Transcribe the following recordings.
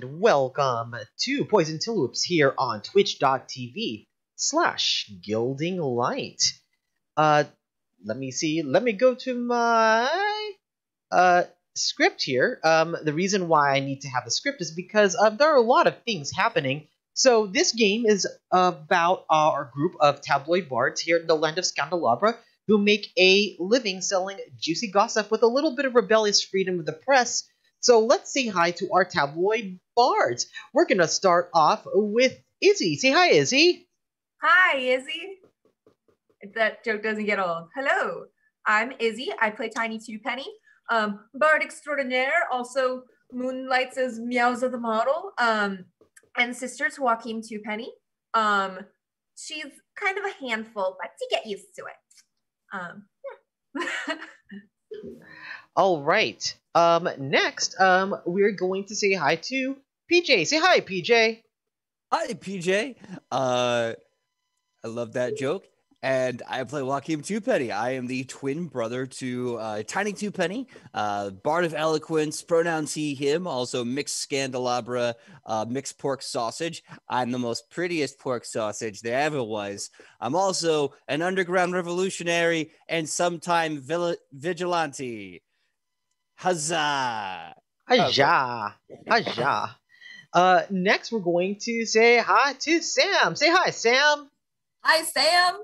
and welcome to Poison Tulips here on twitch.tv/Gilding Light. Uh, let me see. Let me go to my script here. The reason why I need to have the script is because there are a lot of things happening. So this game is about our group of tabloid bards here in the land of Scandelabra who make a living selling juicy gossip with a little bit of rebellious freedom of the press. So let's say hi to our tabloid bards. We're going to start off with Izzy. Say hi, Izzy. Hi, Izzy. That joke doesn't get old. Hello, I'm Izzy. I play Tiny Two Penny, bard extraordinaire, also moonlights as Meowza the model, and sister to Joaquin Two Penny. She's kind of a handful, but you get used to it. Yeah. All right. Next, we're going to say hi to PJ. Say hi, PJ. Hi, PJ. I love that joke. And I play Joaquin Twopenny. I am the twin brother to Tiny Twopenny, Bard of Eloquence, pronouns he, him, also mixed Scandelabra, mixed pork sausage. I'm the most prettiest pork sausage there ever was. I'm also an underground revolutionary and sometime vigilante. Huzzah! Huzzah! Huzzah! Next, we're going to say hi to Sam. Say hi, Sam. Hi, Sam.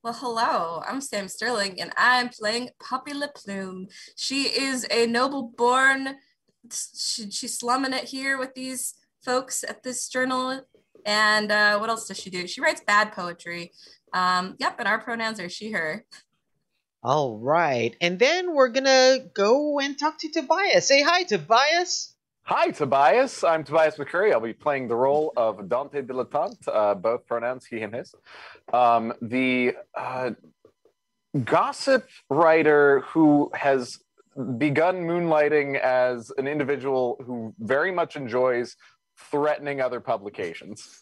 Well, hello. I'm Sam Sterling, and I'm playing Poppy Le Plume. She is a noble-born. She's slumming it here with these folks at this journal. And what else does she do? She writes bad poetry. Yep, and our pronouns are she, her. All right. And then we're going to go and talk to Tobias. Say hi, Tobias. Hi, Tobias. I'm Tobias McCurry. I'll be playing the role of Dante Dilettante, both pronouns he and his. The gossip writer who has begun moonlighting as an individual who very much enjoys threatening other publications.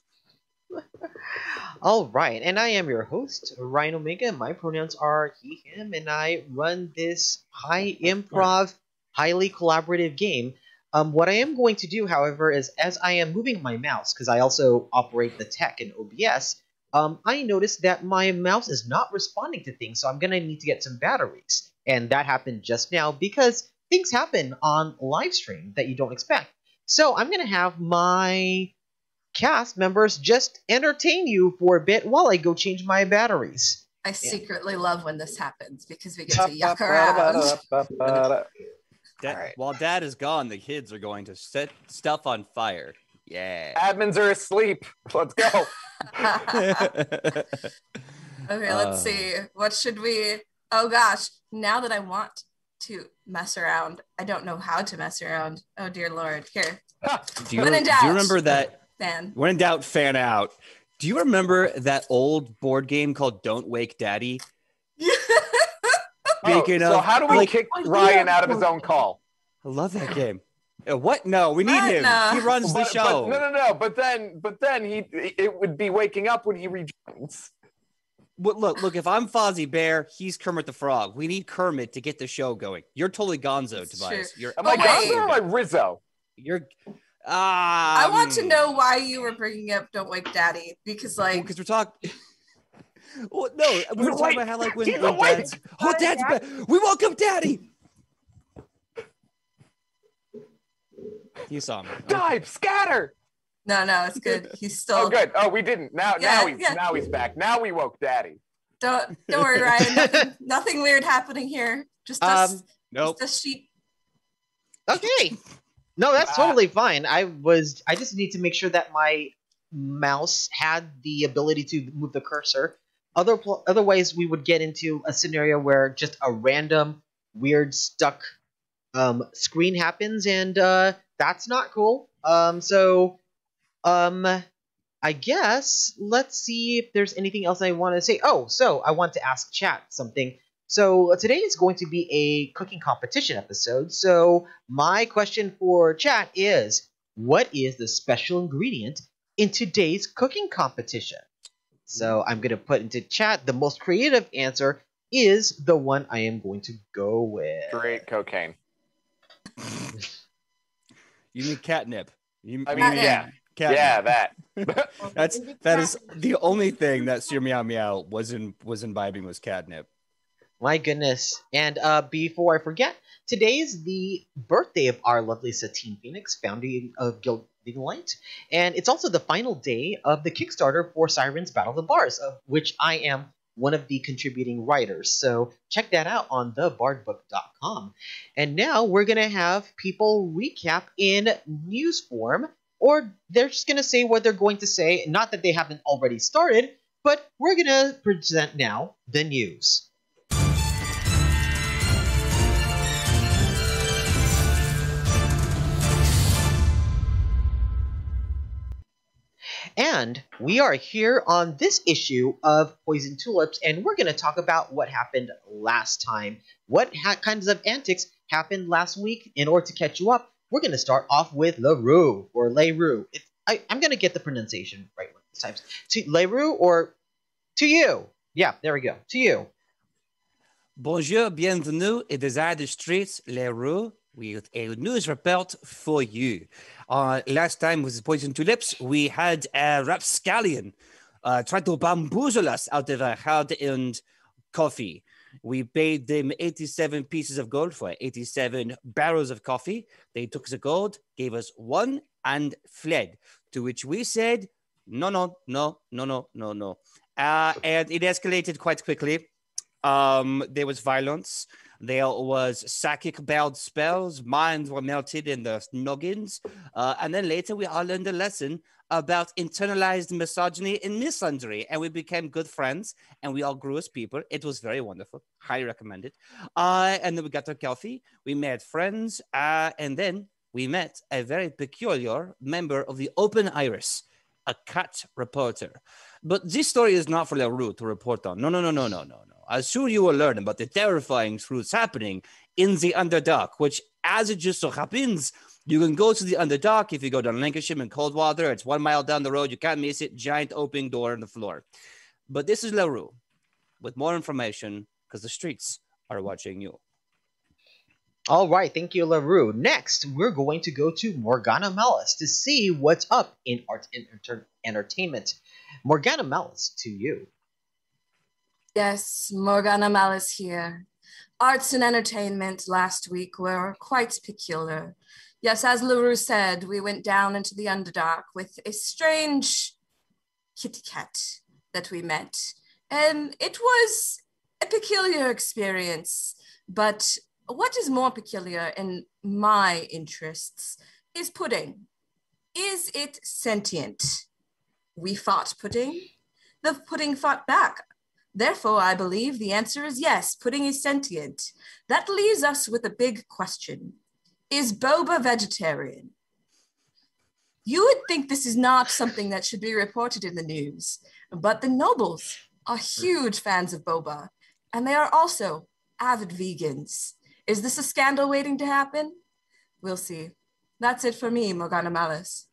All right, and I am your host, Ryan Omega. My pronouns are he, him, and I run this high improv, highly collaborative game. What I am going to do, however, is as I am moving my mouse, because I also operate the tech in OBS, I noticed that my mouse is not responding to things, so I'm going to need to get some batteries. And that happened just now because things happen on live stream that you don't expect. So I'm going to have my cast members just entertain you for a bit while I go change my batteries. I secretly love when this happens because we get to yuck around. Right. While Dad is gone, the kids are going to set stuff on fire. Yeah. Admins are asleep. Let's go. Okay, let's see. What should we... Oh, gosh. Now that I want to mess around, I don't know how to mess around. Oh, dear Lord. Here. Do you remember that... Fan. When in doubt, fan out. Do you remember that old board game called Don't Wake Daddy? So how do we kick Ryan out of his own call? I love that game. What? No, we need him. He runs the show. No. But then it would be waking up when he rejoins. Look. If I'm Fozzie Bear, he's Kermit the Frog. We need Kermit to get the show going. You're totally Gonzo, Tobias. Am I Gonzo or am I Rizzo? You're. I want to know why you were bringing up "Don't Wake Daddy" because we're talking. Well, no, we were talking about how when Dad's. Oh, Dad's back. We woke up Daddy. You saw me. Dive, scatter. No, it's good. He's still. Oh, good. Oh, we didn't. Now he's back. Now we woke Daddy. Don't worry, Ryan. Nothing weird happening here. Just us. Nope. Just a sheep. Okay. No, that's totally fine. I just need to make sure that my mouse had the ability to move the cursor. Otherwise, we would get into a scenario where just a random, weird, stuck screen happens, and that's not cool. I guess let's see if there's anything else I want to say. Oh, so I want to ask chat something. So today is going to be a cooking competition episode. So my question for chat is, what is the special ingredient in today's cooking competition? So I'm going to put into chat the most creative answer is the one I am going to go with. Great cocaine. You need catnip. I mean, yeah. Yeah, that. that is the only thing that Sir Meow Meow was imbibing was catnip. My goodness. And before I forget, today is the birthday of our lovely Satine Phoenix, founding of Gilding Light. And it's also the final day of the Kickstarter for Siren's Battle of the Bars, of which I am one of the contributing writers. So check that out on thebardbook.com. And now we're going to have people recap in news form, or they're just going to say what they're going to say. Not that they haven't already started, but we're going to present now the news. And we are here on this issue of Poison Tulips, and we're going to talk about what happened last time. What kinds of antics happened last week? In order to catch you up, we're going to start off with LaRue, or Leroux. I'm going to get the pronunciation right this time. Leroux or to you? Yeah, there we go. To you. Bonjour, bienvenue et des de streets, Leroux, with a news report for you. Last time with Poison Tulips, we had a rapscallion try to bamboozle us out of our hard-earned coffee. We paid them 87 pieces of gold for 87 barrels of coffee. They took the gold, gave us one, and fled. To which we said, no. And it escalated quite quickly. There was violence. There was psychic bad spells. Minds were melted in the noggins. And then later we all learned a lesson about internalized misogyny and misandry. And we became good friends. And we all grew as people. It was very wonderful. Highly recommended. And then we got our coffee. We made friends. And then we met a very peculiar member of the Open Iris, a cat reporter. But this story is not for Leroux to report on. No. Soon you will learn about the terrifying truths happening in the Underdark, which, as it just so happens, you can go to the Underdark if you go down Lancashire and Coldwater. It's 1 mile down the road. You can't miss it. Giant opening door on the floor. But this is Leroux with more information because the streets are watching you. All right, thank you, LaRue. Next, we're going to go to Morgana Malice to see what's up in art and entertainment. Morgana Malice, to you. Yes, Morgana Malice here. Arts and entertainment last week were quite peculiar. Yes, as LaRue said, we went down into the Underdark with a strange kitty cat that we met. And it was a peculiar experience, but what is more peculiar in my interests is pudding. Is it sentient? We fought pudding. The pudding fought back. Therefore, I believe the answer is yes, pudding is sentient. That leaves us with a big question. Is Boba vegetarian? You would think this is not something that should be reported in the news, but the nobles are huge fans of Boba, and they are also avid vegans. Is this a scandal waiting to happen? We'll see. That's it for me, Morgana Malice.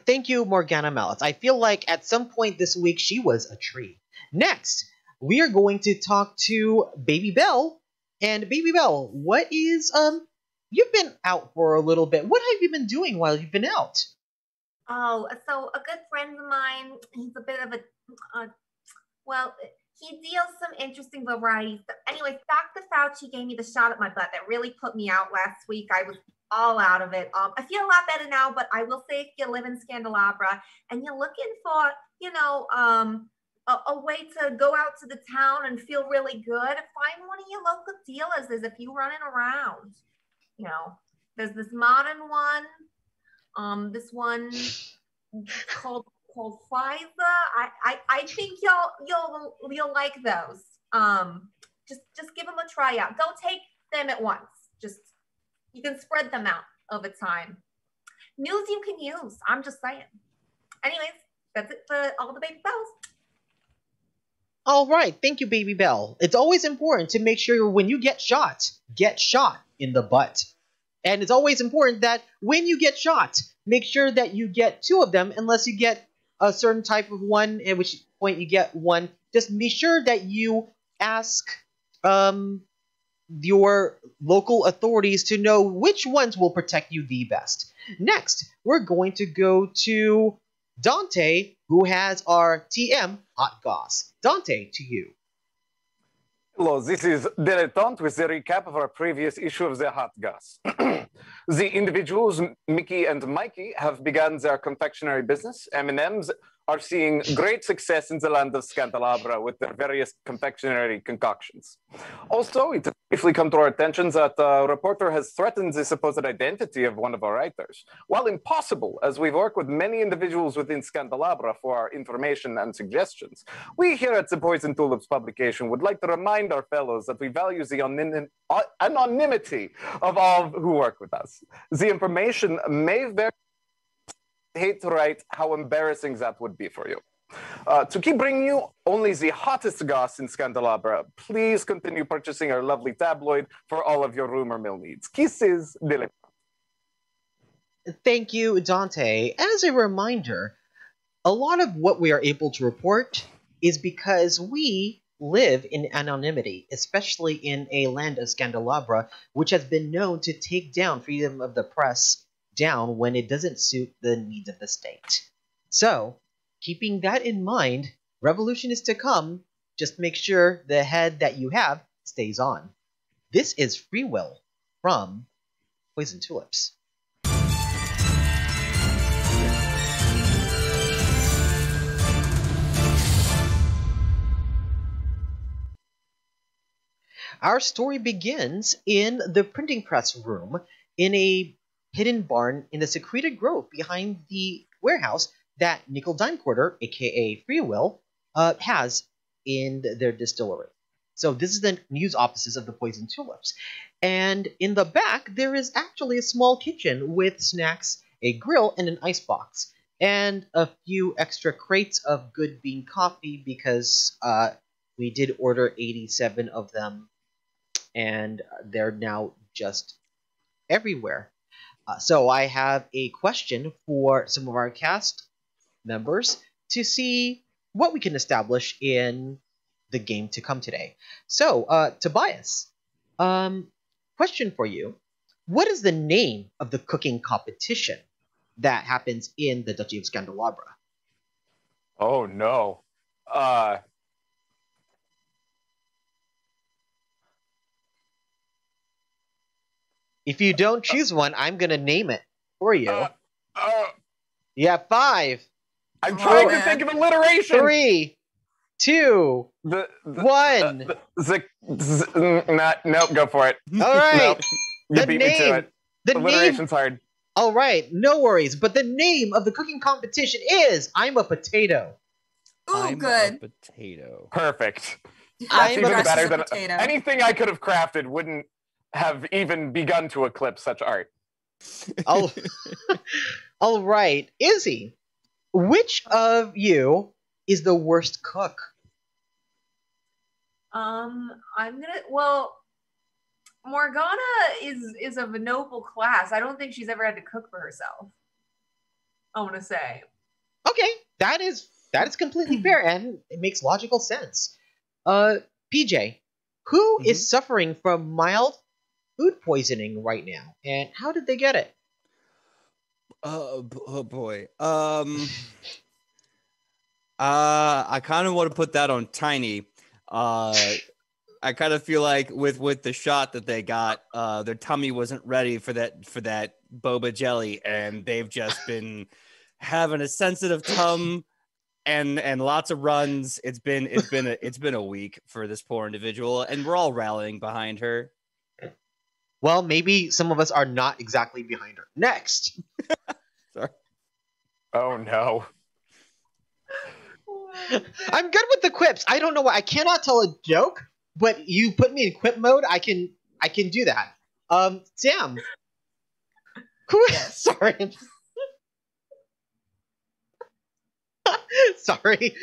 Thank you, Morgana Malice. I feel like at some point this week she was a tree. Next, we are going to talk to Baby Belle. And Baby Belle, what is, you've been out for a little bit. What have you been doing while you've been out? Oh, so a good friend of mine, he's a bit of well, he deals some interesting varieties. Anyways, Dr. Fauci gave me the shot at my butt that really put me out last week. I was all out of it. I feel a lot better now, but I will say if you live in Scandelabra and you're looking for, a way to go out to the town and feel really good, find one of your local dealers. There's a few running around. There's this modern one, this one called Pfizer. I think you'll like those. Just give them a try out. Don't take them at once. You can spread them out over time. News you can use. I'm just saying. Anyways, that's it for all the Baby Bells. All right, thank you, Baby Belle. It's always important to make sure when you get shot in the butt. And it's always important that when you get shot, make sure that you get 2 of them, unless you get a certain type of one, at which point you get 1. Just be sure that you ask your local authorities to know which ones will protect you the best. Next, we're going to go to Dante, who has our TM hot goss. Dante, to you. Hello, this is Dilettante with the recap of our previous issue of the Hot Gas. The individuals, Mickey and Mikey, have begun their confectionery business. M&M's are seeing great success in the land of Scandelabra with their various confectionery concoctions. Also, it has briefly come to our attention that a reporter has threatened the supposed identity of one of our writers. While impossible, as we've worked with many individuals within Scandelabra for our information and suggestions, we here at the Poison Tulips publication would like to remind our fellows that we value the anonymity of all who work with us. The information may vary. Hate to write how embarrassing that would be for you. To keep bringing you only the hottest goss in Scandelabra, please continue purchasing our lovely tabloid for all of your rumor mill needs. Kisses, Dilettante. Thank you, Dante. As a reminder, a lot of what we are able to report is because we live in anonymity, especially in a land of Scandelabra, which has been known to take down freedom of the press down when it doesn't suit the needs of the state. So, keeping that in mind, revolution is to come. Just make sure the head that you have stays on. This is Free Will from Poison Tulips. Our story begins in the printing press room in a hidden barn in the secreted grove behind the warehouse that Nickel Dime Quarter, aka Free Will, has in their distillery. So this is the news offices of the Poison Tulips. And in the back, there is actually a small kitchen with snacks, a grill, and an icebox. And a few extra crates of good bean coffee because we did order 87 of them. And they're now just everywhere. So I have a question for some of our cast members to see what we can establish in the game to come today. So, Tobias, question for you. What is the name of the cooking competition that happens in the Duchy of Scandelabra? Oh, no. If you don't choose one, I'm going to name it for you. You have 5. I'm trying to think of alliteration. 3, 2, 1. No, go for it. All right. Nope. You The beat me to name. it. The Alliteration's name. hard. All right, no worries. But the name of the cooking competition is I'm a Potato. Ooh, I'm good. a potato. Perfect. That's I'm Even a better than potato. anything I could have crafted wouldn't have even begun to eclipse such art. Oh, all right. Izzy, which of you is the worst cook? Well, Morgana is of a noble class. I don't think she's ever had to cook for herself. I want to say. Okay, that is completely fair and it makes logical sense. PJ, who is suffering from mild food poisoning right now, and how did they get it? Oh boy. I kind of want to put that on Tiny. I kind of feel like with the shot that they got, their tummy wasn't ready for that boba jelly, and they've just been having a sensitive tum and lots of runs. It's been a week for this poor individual, and we're all rallying behind her. Well, maybe some of us are not exactly behind her. Next. Sorry. Oh no. I'm good with the quips. I don't know why. I cannot tell a joke, but you put me in quip mode, I can do that. Sam. Sorry. Sorry.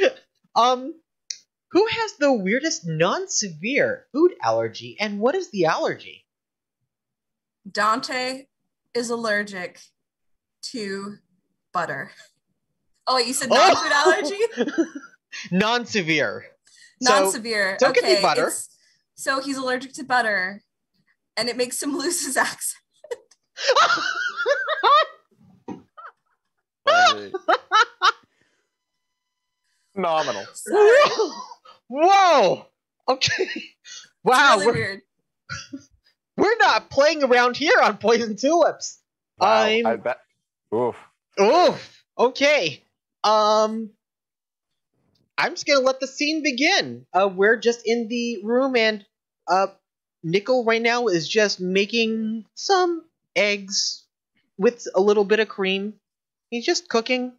Who has the weirdest non-severe food allergy, and what is the allergy? Dante is allergic to butter. Oh, wait, you said non-food allergy? Non-severe. Non-severe. So it could be butter. So he's allergic to butter, and it makes him lose his accent. Phenomenal. Sorry. Whoa! Okay. Wow, It's really weird. we're not playing around here on Poison Tulips. Wow, I I'm bet. Oof. okay. I'm just gonna let the scene begin. We're just in the room, and Nickel right now is just making some eggs with a little bit of cream. He's just cooking.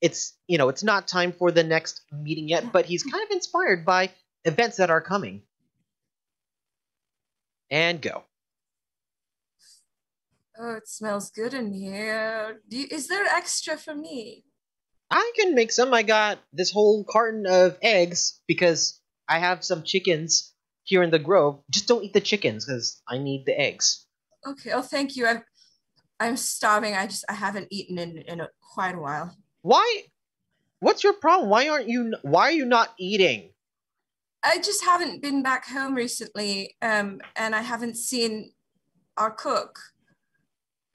It's not time for the next meeting yet, but he's kind of inspired by events that are coming. And go. Oh, it smells good in here. Is there extra for me? I can make some. I got this whole carton of eggs because I have some chickens here in the grove. Just don't eat the chickens because I need the eggs. Okay. Oh, thank you. I'm starving. I haven't eaten in quite a while. Why? What's your problem? Why are you not eating? I just haven't been back home recently, and I haven't seen our cook,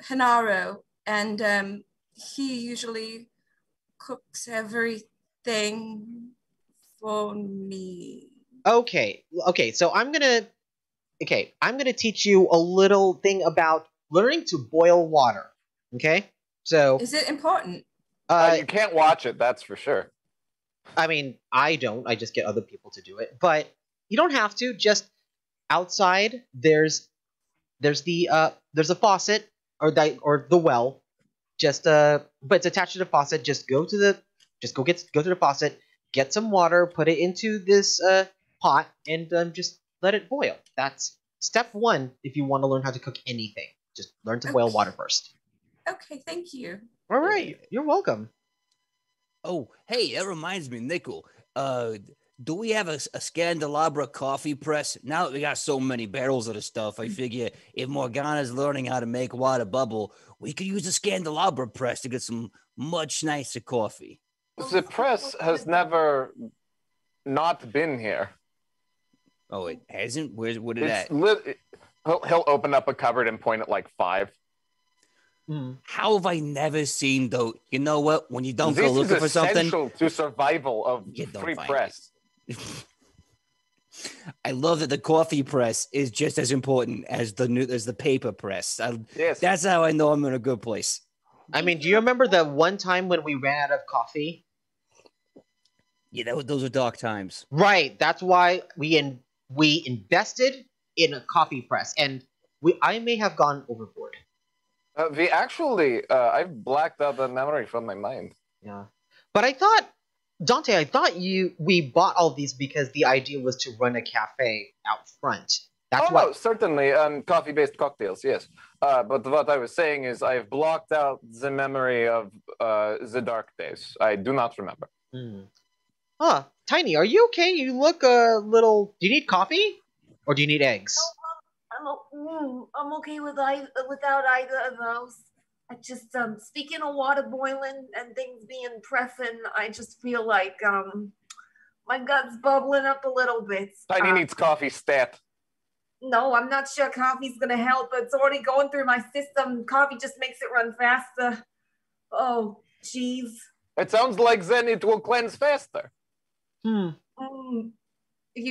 Hinaro, and he usually cooks everything for me. Okay. So I'm gonna teach you a little thing about learning to boil water. Okay. So Is it important? You can't watch it, that's for sure. I mean, I don't. I just get other people to do it. But you don't have to. Just outside, there's a faucet or the well. But it's attached to the faucet. Just go to the faucet, get some water, put it into this pot, and just let it boil. That's step one if you want to learn how to cook anything. Just learn to boil water first. Okay, thank you. All right, you're welcome. Oh, hey, that reminds me, Nickel. Do we have a Scandelabra coffee press? Now that we got so many barrels of the stuff, I figure if Morgana's learning how to make water bubble, we could use a Scandelabra press to get some much nicer coffee. The press has never not been here. Oh, it hasn't? What is that? He'll open up a cupboard and point at like 5. How have I never seen though? You know what? When you don't this go looking for something, this is essential to survival of free press. I love that the coffee press is just as important as the paper press. Yes, that's how I know I'm in a good place. I mean, do you remember that one time when we ran out of coffee? Yeah, those are dark times. Right. That's why we invested in a coffee press, and I may have gone overboard. I've blacked out the memory from my mind. Yeah, but I thought, Dante, we bought all these because the idea was to run a cafe out front. No, certainly, coffee-based cocktails, yes. But what I was saying is I've blocked out the memory of the dark days. I do not remember. Tiny, are you okay? You look a little... Do you need coffee? Or do you need eggs? I'm okay without either of those. I just speaking of water boiling and things being pressing, I just feel like my gut's bubbling up a little bit. Tiny needs coffee stat. No, I'm not sure coffee's gonna help. It's already going through my system. Coffee just makes it run faster. Oh, jeez. It sounds like then it will cleanse faster. You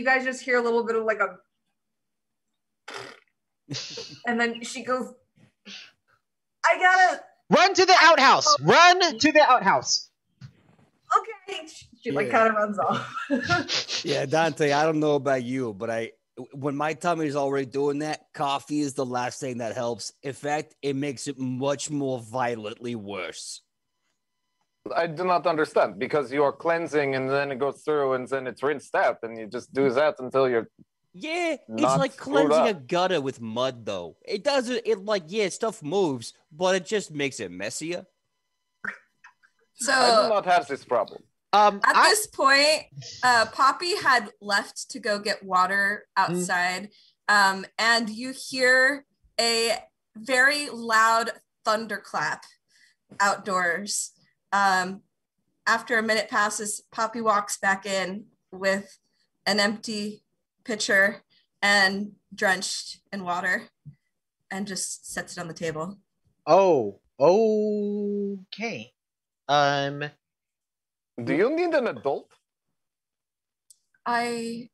guys just hear a little bit of like a... And then she goes, I gotta... Run to the outhouse! Run to the outhouse! Okay. She like kind of runs off. Yeah, Dante, I don't know about you, but when my tummy's already doing that, coffee is the last thing that helps. In fact, it makes it much more violently worse. I do not understand, because you are cleansing and then it goes through and then it's rinsed out and you just do that until you're... Yeah, it's like cleansing a gutter with mud, though. It doesn't, stuff moves, but it just makes it messier. So I do not have this problem. At this point, Poppy had left to go get water outside, and you hear a very loud thunderclap outdoors. After a minute passes, Poppy walks back in with an empty pitcher and drenched in water and just sets it on the table. Oh, okay. Okay. Um, Do you need an adult? I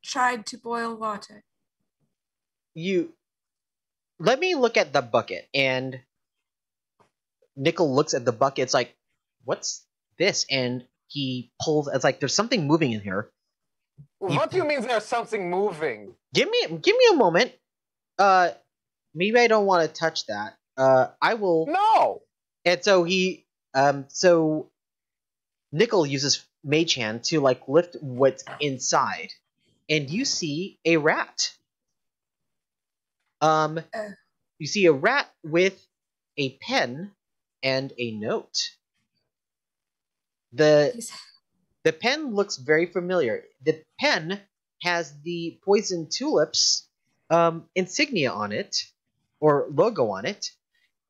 tried to boil water. you let me look at the bucket. And Nickel looks at the bucket. It's like, what's this? And he pulls. It's like there's something moving in here. What do you mean there's something moving? Give me a moment. Maybe I don't want to touch that. I will. No! And so Nickel uses Mage Hand to like lift what's inside, and you see a rat. You see a rat with a pen and a note. The pen looks very familiar. The pen has the Poison Tulips insignia on it, or logo on it,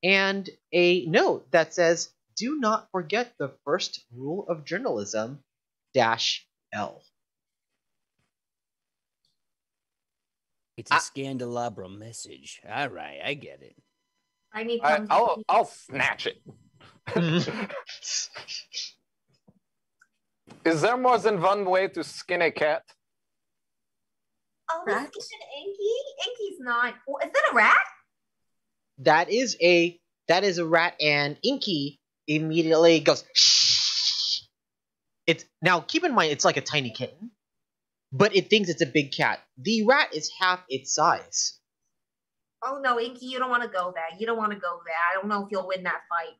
and a note that says, "Do not forget the first rule of journalism, -L." It's a Scandelabra message. All right, I get it. Tiny I'll snatch it. Is there more than one way to skin a cat? Oh, Rat? he's an Inky? Inky's not. Is that a rat? That is a rat, and Inky immediately goes, "Shh." It's now keep in mind it's like a tiny kitten, but it thinks it's a big cat. The rat is half its size. Oh no, Inky, you don't want to go there. You don't want to go there. I don't know if you'll win that fight.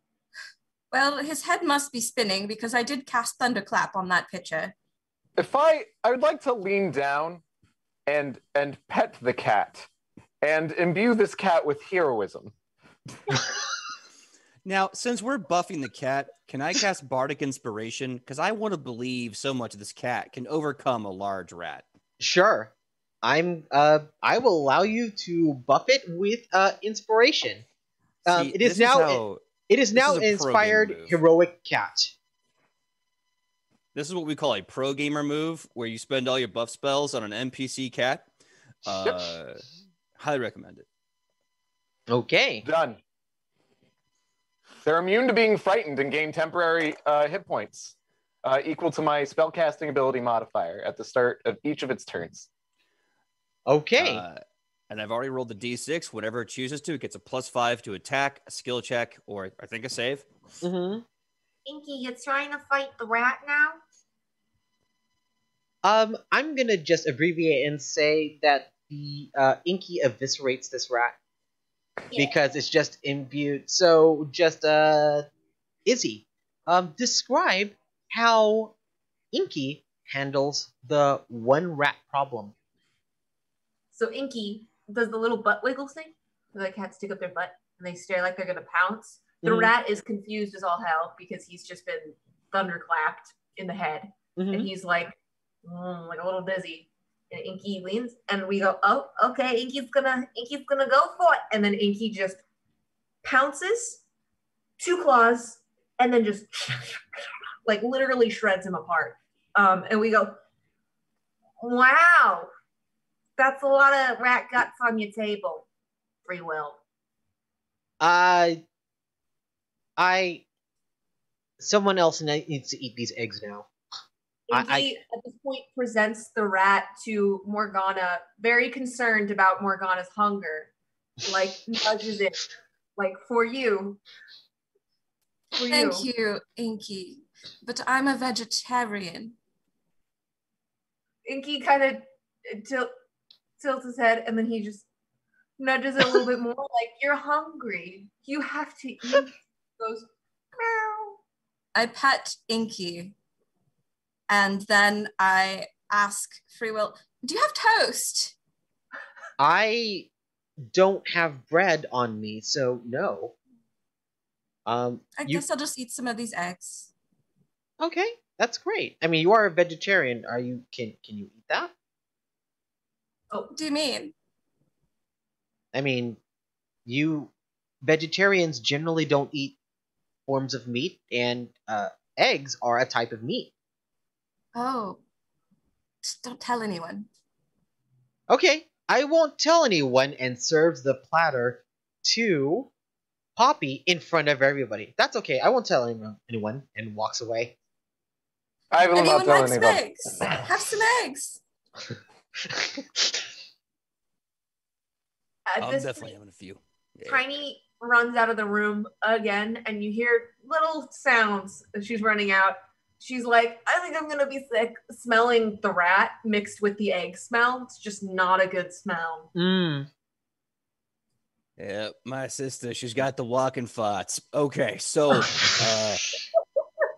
Well, his head must be spinning because I did cast Thunderclap on that picture. If I would like to lean down and pet the cat and imbue this cat with heroism. Now, since we're buffing the cat, can I cast Bardic Inspiration? Because I want to believe so much this cat can overcome a large rat. Sure. I will allow you to buff it with inspiration. See, It is now an inspired move. heroic cat. This is what we call a pro gamer move, where you spend all your buff spells on an NPC cat. Highly recommend it. Okay. Done. They're immune to being frightened and gain temporary hit points equal to my spellcasting ability modifier at the start of each of its turns. Okay. And I've already rolled the d6. Whenever it chooses to, it gets a +5 to attack, a skill check, or I think a save. Mm-hmm. Inky, you're trying to fight the rat now? I'm gonna just abbreviate and say that the Inky eviscerates this rat because it's just imbued. So just Izzy, describe how Inky handles the one rat problem. So Inky does the little butt wiggle thing, where the cats stick up their butt and they stare like they're gonna pounce. The rat is confused as all hell because he's just been thunderclapped in the head, and he's like a little dizzy. And Inky leans, and we go, "Oh, okay, Inky's gonna go for it." And then Inky just pounces, 2 claws, and then just like literally shreds him apart. And we go, "Wow, that's a lot of rat guts on your table, Free Will." Someone else needs to eat these eggs now. Inky at this point presents the rat to Morgana, very concerned about Morgana's hunger. Like, nudges it, like, for you. Thank you, Inky. But I'm a vegetarian. Inky kind of tilts his head, and then he just nudges it a little bit more, like, "You're hungry. You have to eat." Goes, meow. I pet Inky. And then I ask Free Will, "Do you have toast?" I don't have bread on me, so no. I guess I'll just eat some of these eggs. Okay, that's great. I mean, you are a vegetarian. Are you? Can you eat that? Oh, what do you mean? I mean, vegetarians generally don't eat forms of meat, and eggs are a type of meat. Oh, just don't tell anyone. Okay, I won't tell anyone, and serves the platter to Poppy in front of everybody. That's okay. I won't tell anyone, and walks away. I will not Anyone tell likes anyone. eggs? Have some eggs. At I'm this definitely point, having a few. Yeah. Tiny runs out of the room again, and you hear little sounds as she's running out. She's like, I think I'm gonna be sick. Smelling the rat mixed with the egg smell. It's just not a good smell. Yeah, my sister, she's got the walking farts. Okay, so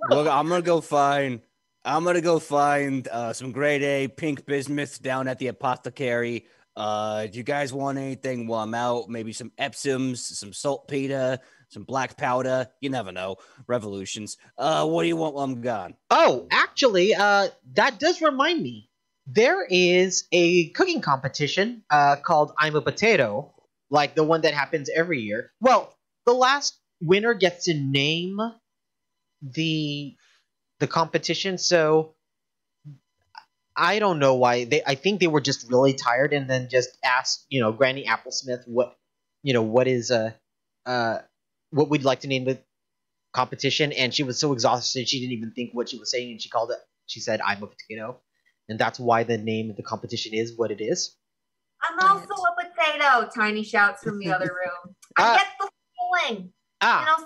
well, I'm gonna go find some grade A pink bismuth down at the apothecary. Do you guys want anything while I'm out? Maybe some Epsoms, some saltpeter, some black powder. You never know. Revolutions. What do you want while I'm gone? Oh, actually, that does remind me. There is a cooking competition called I'm a Potato, like the one that happens every year. Well, the last winner gets to name the competition, so I don't know why I think they were just really tired and then just asked, Granny Applesmith what is what we'd like to name the competition, and she was so exhausted she didn't even think what she was saying, and she said I'm a potato, and that's why the name of the competition is what it is. I'm also a potato, Tiny shouts from the other room. I get the feeling. Sometimes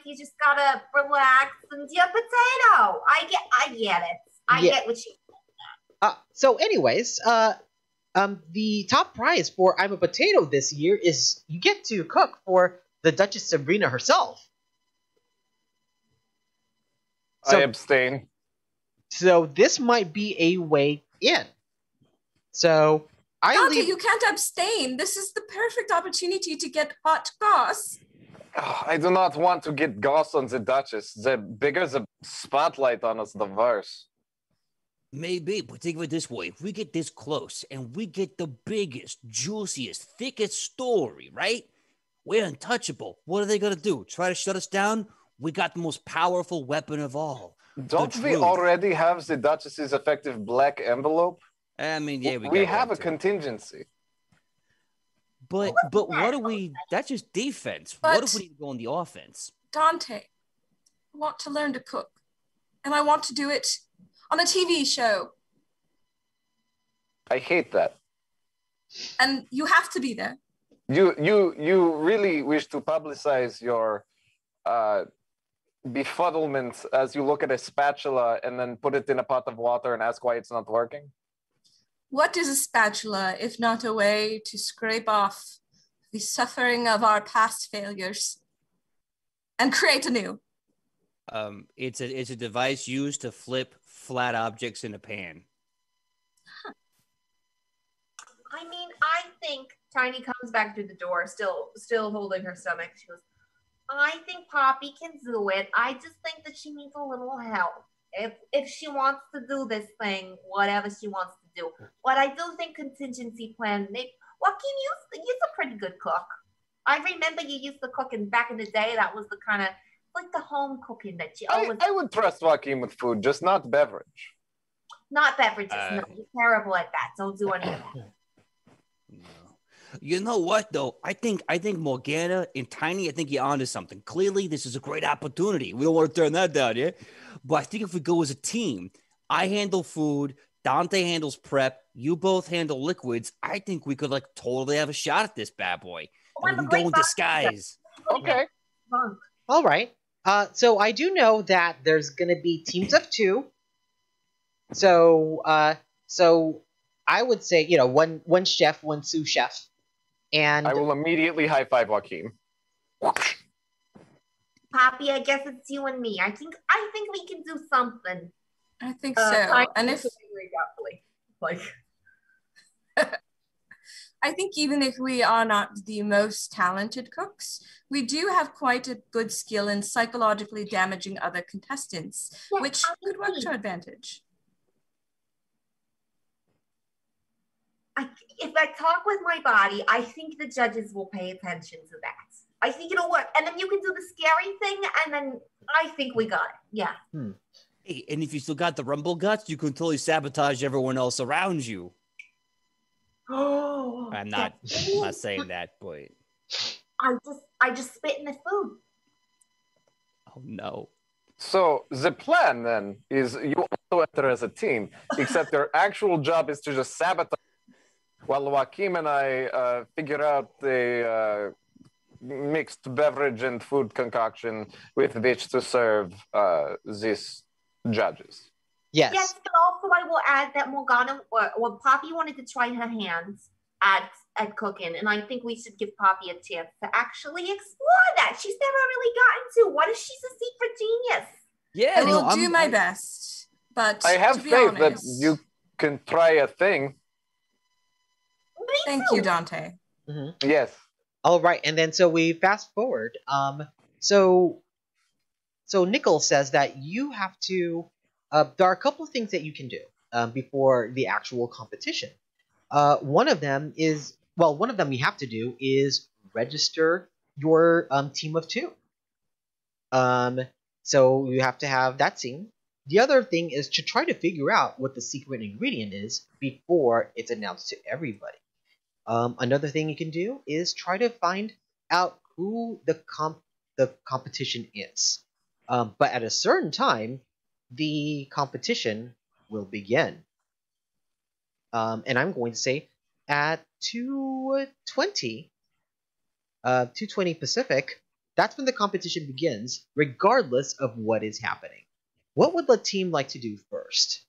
you just gotta relax and be a potato. I get it. I get what you So anyways, the top prize for I'm a Potato this year is you get to cook for the Duchess Sabrina herself. I abstain. So this might be a way in. So Dante, you can't abstain. This is the perfect opportunity to get hot goss. Oh, I do not want to get goss on the Duchess. The bigger the spotlight on us, the worse. Maybe, but think of it this way. If we get this close and we get the biggest, juiciest, thickest story, right? We're untouchable. What are they going to do? Try to shut us down? We got the most powerful weapon of all. Don't we already have the Duchess's effective black envelope? I mean, yeah, we have a contingency. But what do we... That's just defense. What if we need to go on the offense? Dante, I want to learn to cook. And I want to do it on a TV show. I hate that. And you have to be there. You really wish to publicize your befuddlement as you look at a spatula and then put it in a pot of water and ask why it's not working? What is a spatula if not a way to scrape off the suffering of our past failures and create anew? It's a device used to flip flat objects in a pan. Huh. I mean, I think Tiny comes back through the door, still holding her stomach. She goes, I think Poppy can do it. I just think that she needs a little help. If she wants to do this thing, whatever she wants to do. But I do think contingency plan. Joaquin, you're a pretty good cook. I remember you used to cook back in the day. That was the kind of like the home cooking that you always. I would trust Joaquin with food, just not beverage. Not beverages. No, you're terrible at that. Don't do any of that. No. You know what though? I think Morgana and Tiny, I think you're onto something. Clearly, this is a great opportunity. We don't want to turn that down, yeah? But I think if we go as a team, I handle food, Dante handles prep, you both handle liquids. I think we could totally have a shot at this bad boy. And we can go in disguise. Okay. All right. So I do know that there's going to be teams of 2. So I would say, one chef, one sous chef. And I will immediately high five Joaquin. Poppy, I guess it's you and me. I think we can do something. I think so. And if I think even if we are not the most talented cooks, we do have quite a good skill in psychologically damaging other contestants, which could work to our advantage. If I talk with my body, I think the judges will pay attention to that. I think it'll work. And then you can do the scary thing, and then I think we got it. Yeah. Hey, and if you still got the rumble guts, you can totally sabotage everyone else around you. Oh, I'm not saying that, but I just spit in the food. Oh no. So the plan then is you also enter as a team, except your actual job is to just sabotage while Joaquim and I figure out the mixed beverage and food concoction with which to serve these judges. Yes. Yes, but also I will add that Morgana or Poppy wanted to try her hands at cooking, and I think we should give Poppy a chance to actually explore that. She's never really gotten to. What if she's a secret genius? Yeah, I will do my best, but I have to be faith that honest, you can try a thing. Thank you, Dante. Mm-hmm. Yes. All right, and then so we fast forward. So Nickel says that you have to. There are a couple of things that you can do before the actual competition. One of them you have to do is register your team of two. So you have to have that scene. The other thing is to try to figure out what the secret ingredient is before it's announced to everybody. Another thing you can do is try to find out who the competition is. But at a certain time, the competition will begin. And I'm going to say at 2:20 Pacific, that's when the competition begins, regardless of what is happening. What would the team like to do first?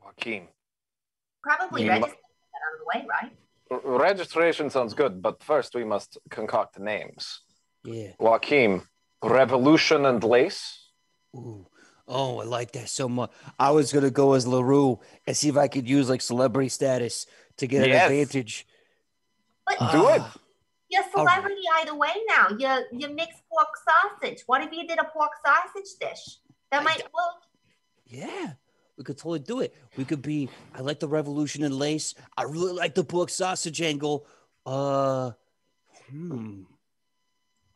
Joaquin. Probably register that out of the way, right? Registration sounds good, but first we must concoct names. Yeah. Joaquin, Revolution and Lace. Ooh. Oh, I like that so much. I was gonna go as LaRue and see if I could use like celebrity status to get an advantage. But do it. You're celebrity either way now. You mix pork sausage. What if you did a pork sausage dish? That might work. Yeah, we could totally do it. We could be. I like the Revolution and Lace. I really like the pork sausage angle.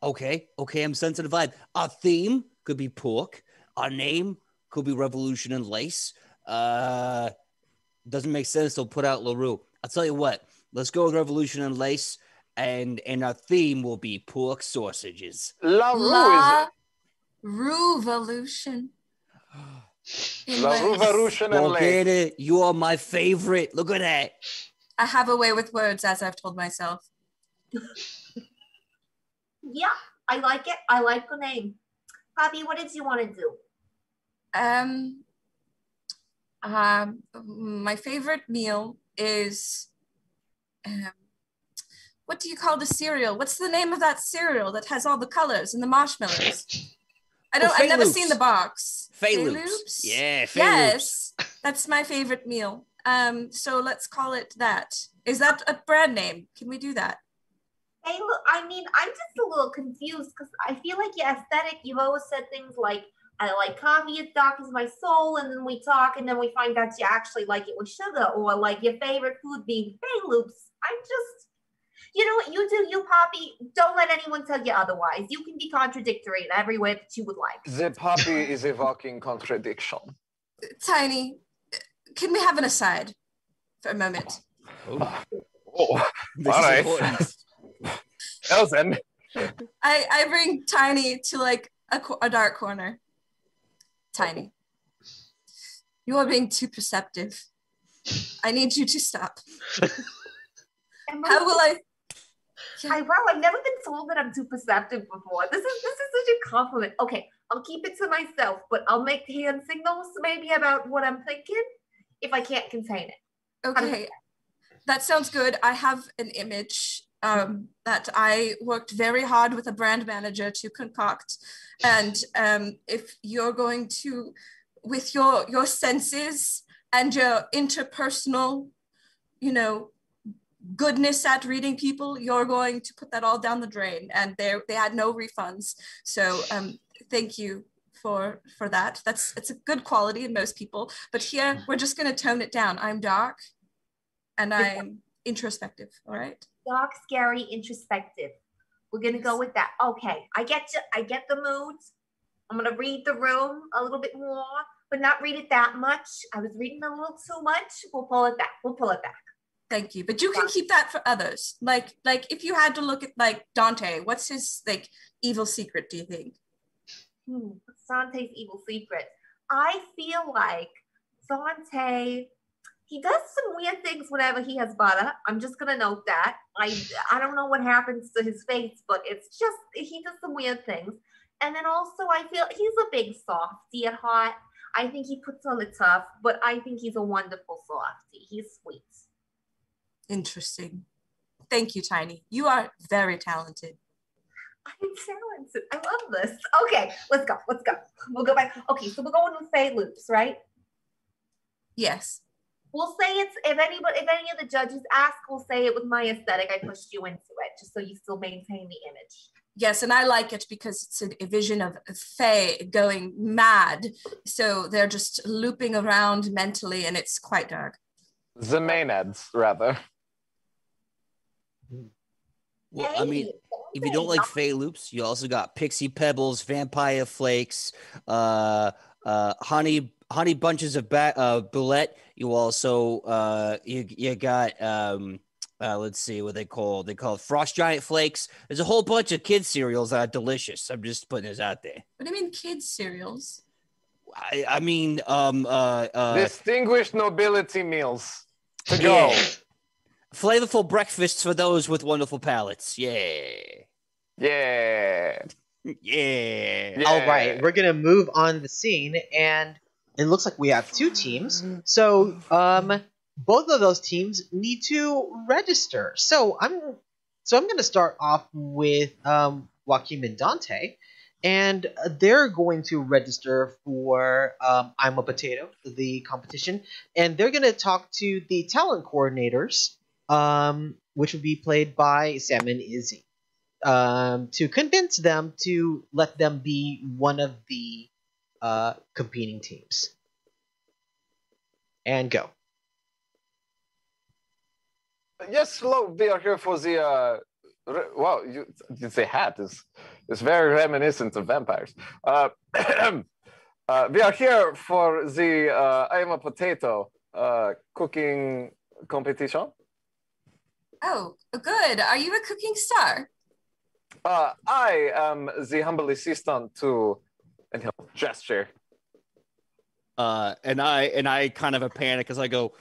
Okay, I'm sensing the vibe. Our theme could be pork. Our name could be Revolution and Lace. Doesn't make sense to put out LaRue. I'll tell you what. Let's go with Revolution and Lace, and our theme will be pork sausages. La Revolution. La Revolution and Lace. You are my favorite. Look at that. I have a way with words, as I've told myself. Yeah, I like it. I like the name. Poppy, what did you want to do? My favorite meal is, what do you call the cereal? What's the name of that cereal that has all the colors and the marshmallows? I've never seen the box. Fay Loops. Yeah, Fay Yes, that's my favorite meal. So let's call it that. Is that a brand name? Can we do that? Hey, look, I mean, I'm just a little confused because I feel like your aesthetic, you've always said things like, I like coffee as dark as my soul, and then we talk, and then we find out you actually like it with sugar, or like your favorite food being Fay Loops. I'm just, you know what, you do you, Poppy. Don't let anyone tell you otherwise. You can be contradictory in every way that you would like. The Poppy is a walking contradiction. Tiny, can we have an aside for a moment? All right. Elsen. I bring Tiny to like a dark corner. Tiny, you are being too perceptive. I need you to stop. How will I? I've never been told that I'm too perceptive before. This is such a compliment. Okay, I'll keep it to myself, but I'll make hand signals maybe about what I'm thinking if I can't contain it. Okay, that sounds good. I have an image that I worked very hard with a brand manager to concoct. And if you're going to, with your senses and your interpersonal, goodness at reading people, you're going to put that all down the drain. And they had no refunds. So thank you for that. It's a good quality in most people. But here, we're just going to tone it down. I'm dark and I'm introspective, all right? Dark, scary, introspective. We're gonna go with that. Okay, I get you. I get the moods. I'm gonna read the room a little bit more, but not read it that much. I was reading a little too much. We'll pull it back. Thank you. But you can keep that for others. Like if you had to look at like Dante, what's his like evil secret, do you think? What's Dante's evil secret? I feel like Dante, he does some weird things whenever he has butter. I'm just gonna note that. I don't know what happens to his face, but it's just he does some weird things. And then also I feel he's a big softy at heart. I think he puts on the tough, but I think he's a wonderful softy. He's sweet. Interesting. Thank you, Tiny. You are very talented. I'm talented. I love this. Okay, let's go. We'll go back. Okay, so we're going with Fey Loops, right? Yes. We'll say it's if any of the judges ask, we'll say it was my aesthetic. I pushed you into it just so you still maintain the image. Yes, and I like it because it's a vision of Fae going mad. So they're just looping around mentally, and it's quite dark. The Maenads, rather. Well, I mean, if you don't like Fey Loops, you also got Pixie Pebbles, Vampire Flakes, honey bunches of bullet. You also you got let's see what they call it Frost Giant Flakes. There's a whole bunch of kids cereals that are delicious. I'm just putting this out there. What do you mean kids cereals? I mean distinguished nobility meals to go. Yeah. Flavorful breakfasts for those with wonderful palates. Yeah. Yeah. Yeah. All right, we're gonna move on the scene, and it looks like we have two teams. So, both of those teams need to register. So I'm gonna start off with Joaquin and Dante, and they're going to register for I'm a Potato, the competition, and they're gonna talk to the talent coordinators, which would be played by Sam and Izzy, to convince them to let them be one of the competing teams. And go. Yes, hello. We are here for the. Wow, you say hat is very reminiscent of vampires. We are here for the I am a Potato cooking competition. Oh, good. Are you a cooking star? I am the humble assistant to, and he'll gesture. And I kind of a panic as I go,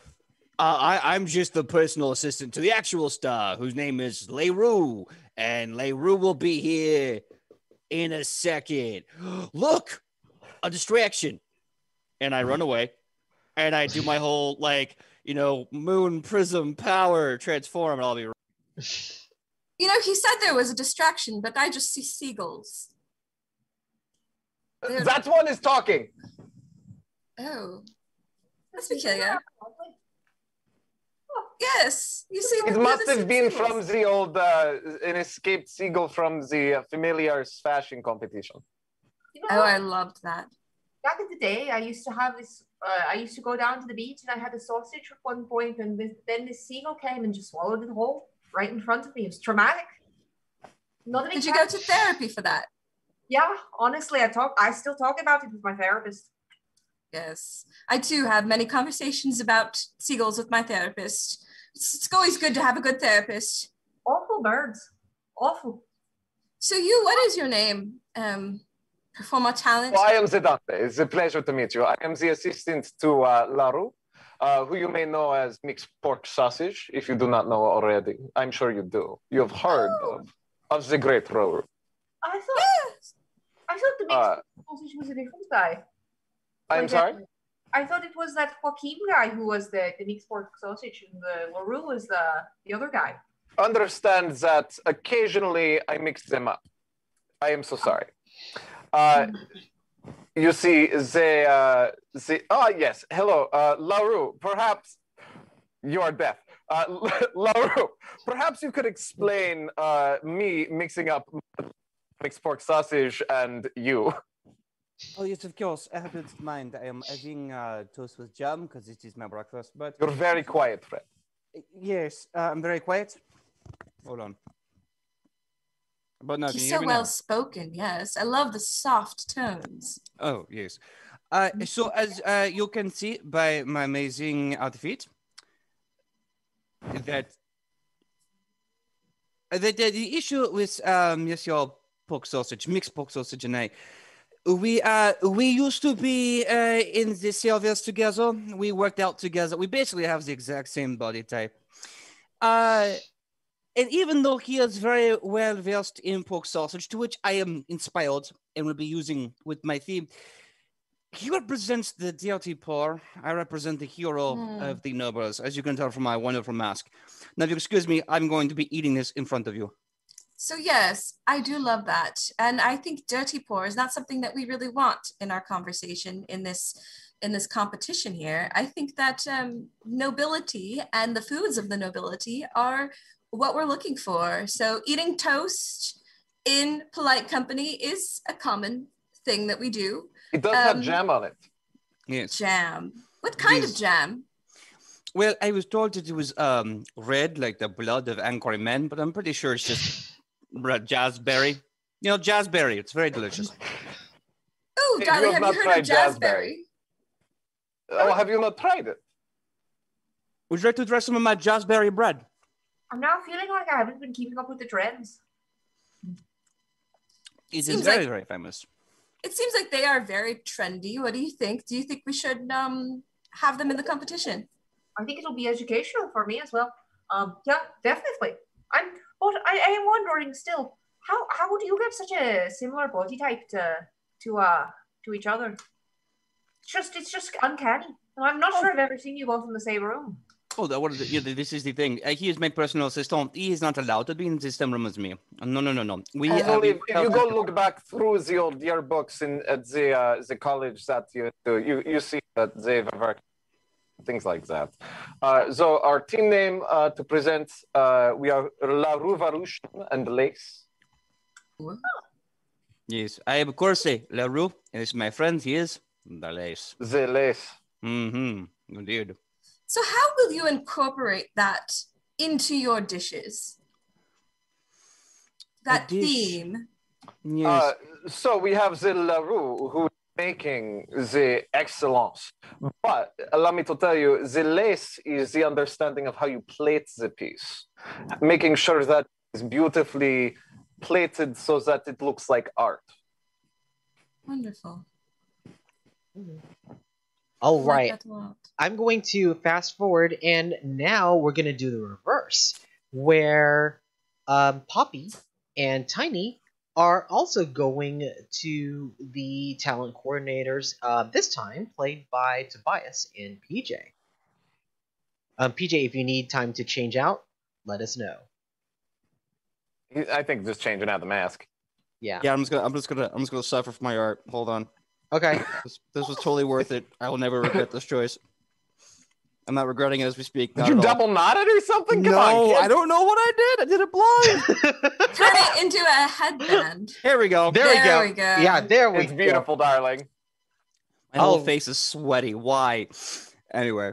I'm just the personal assistant to the actual star, whose name is Leroux, and Leroux will be here in a second. Look, a distraction. And I run away, and I do my whole, moon prism power transform, and I'll be right. You know, he said there was a distraction, but I just see seagulls. That one is talking. Oh, that's peculiar. Yes, you see. It must have been from the old, an escaped seagull from the Familiars fashion competition. You know, Oh, I loved that. back in the day, I used to have this. I used to go down to the beach, and I had a sausage at one point, and then this seagull came and just swallowed it whole right in front of me. It was traumatic. Did you go to therapy for that? Yeah, honestly, I still talk about it with my therapist. Yes, I too have many conversations about seagulls with my therapist. It's always good to have a good therapist. Awful birds. Awful. So what is your name? Performer talent? Well, I am Zedante. It's a pleasure to meet you. I am the assistant to Laru, who you may know as mixed pork sausage, if you do not know already. I'm sure you do. You have heard of the great rower. I thought the mixed sausage was a different guy. I'm sorry? I thought it was that Joaquin guy who was the mixed pork sausage, and the LaRue was the other guy. Understand that occasionally I mix them up. I am so sorry. You see, yes, hello, LaRue, perhaps you are deaf. LaRue, perhaps you could explain me mixing up mixed pork sausage and you. Oh, yes, of course. I happen to mind. I am having toast with jam because it is my breakfast. But you're very quiet, Fred. Yes, I'm very quiet. Hold on. But no, he's so well spoken. Yes, I love the soft tones. Oh yes. So as you can see by my amazing outfit, that the issue with yes, your pork sausage, mixed pork sausage, and I. We used to be in the service together. We worked out together. We basically have the exact same body type. And even though he is very well versed in pork sausage, to which I am inspired and will be using with my theme, he represents the dirty poor. I represent the hero of the nobles, as you can tell from my wonderful mask. Now, if you excuse me, I'm going to be eating this in front of you. So yes, I do love that. And I think dirty poor is not something that we really want in our conversation in this competition here. I think that nobility and the foods of the nobility are what we're looking for. So eating toast in polite company is a common thing that we do. It does have jam on it. Yes. Jam. What kind of jam? Well, I was told that it was red, like the blood of angry men, but I'm pretty sure it's just jazzberry. You know, jazzberry. It's very delicious. Oh, darling, have you heard of jazzberry? Oh, have you not tried it? Would you like to try some of my jazzberry bread? I'm now feeling like I haven't been keeping up with the trends. It is very, very famous. It seems like they are very trendy. What do you think? Do you think we should have them in the competition? I think it'll be educational for me as well. Yeah, definitely. But I am wondering still, how would you get such a similar body type to each other? It's just uncanny. I'm not sure I've ever seen you both in the same room. Oh, this is the thing. He is my personal assistant. He is not allowed to be in the same room as me. No. If you go look back through the old yearbooks at the college that you see that they've worked things like that. So our team name to present, we are La Ruvarushn and Lace. Yes, I am Corse La Rue, and it's my friend. He is the Lace. The Lace. Mm-hmm. Indeed. So how will you incorporate that into your dishes? That theme? Yes. So we have the La Rue, who is making the excellence. But allow me to tell you, the lace is the understanding of how you plate the piece, making sure that it's beautifully plated so that it looks like art. Wonderful. All right. I'm going to fast forward, and now we're going to do the reverse, where Poppy and Tiny are also going to the talent coordinators, this time played by Tobias and PJ. PJ, if you need time to change out, let us know. I think just changing out the mask. Yeah. Yeah, I'm just gonna suffer for my art. Hold on. Okay. This was totally worth it. I will never regret this choice. I'm not regretting it as we speak. Did you double knot it or something? Come on, kid. I don't know what I did. I did it blind. Turn it into a headband. Here we go. There we go. Yeah, there we go. It's beautiful, darling. My whole face is sweaty. Why? Anyway.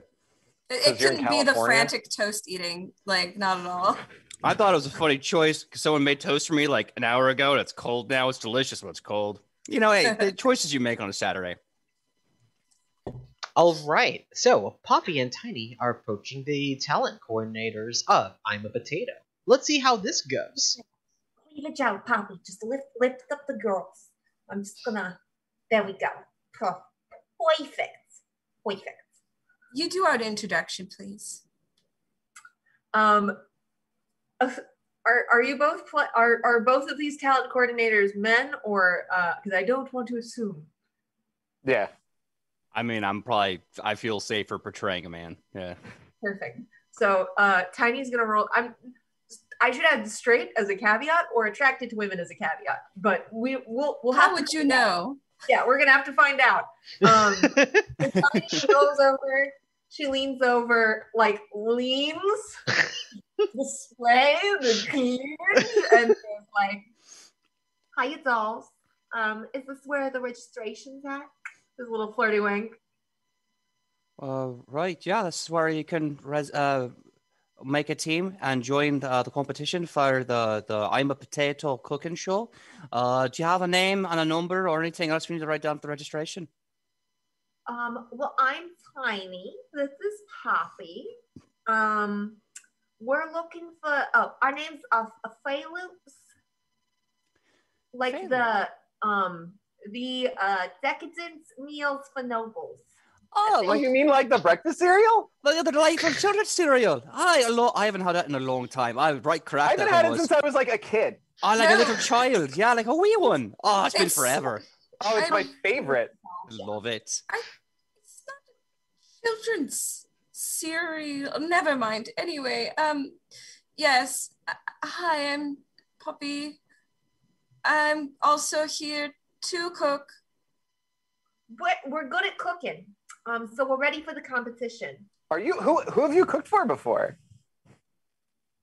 It couldn't be the frantic toast eating. Like, not at all. I thought it was a funny choice because someone made toast for me like an hour ago and it's cold now. It's delicious when it's cold. You know, hey, the choices you make on a Saturday. All right. So, Poppy and Tiny are approaching the talent coordinators of I'm a Potato. Let's see how this goes. Cleavage out, Poppy. Just lift up the girls. I'm just gonna... There we go. Perfect. You do our introduction, please. Are you both are both of these talent coordinators men, or because I don't want to assume? Yeah. I mean, I feel safer portraying a man. Yeah. Perfect. So Tiny's gonna roll. I should add straight as a caveat or attracted to women as a caveat, but we'll How would you know? Yeah, we're gonna have to find out. Tiny goes over. She leans over, like leans, display the beard, and is like, "Hiya, dolls. Is this where the registration's at?" This little flirty wink. Right. Yeah, this is where you can make a team and join the competition for the I'm a Potato cooking show. Do you have a name and a number or anything else we need to write down for the registration? Well, I'm Tiny. This is Poppy. we're looking for. Oh, our name's Phaloops. Like the decadent meals for nobles. Oh, Oh, like you mean like the breakfast cereal? the delightful children's cereal. I haven't had that in a long time. I was right I correct. haven't had it since I was like a kid. Oh, like a No. little child. Yeah, like a wee one. Oh, it's been It's- forever. Oh, it's my favorite. Love it. It's not children's cereal. Never mind. Anyway, yes. Hi, I'm Poppy. I'm also here to cook. We're good at cooking. So we're ready for the competition. Are you who have you cooked for before?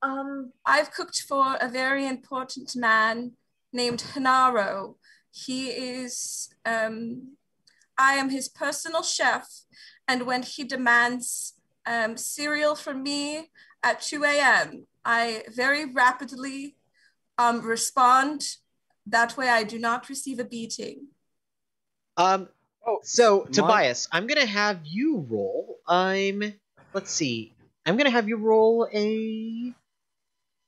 I've cooked for a very important man named Hanaro. He is, I am his personal chef, and when he demands cereal from me at 2 a.m., I very rapidly respond. That way I do not receive a beating. So Tobias, I'm gonna have you roll. Let's see. I'm gonna have you roll a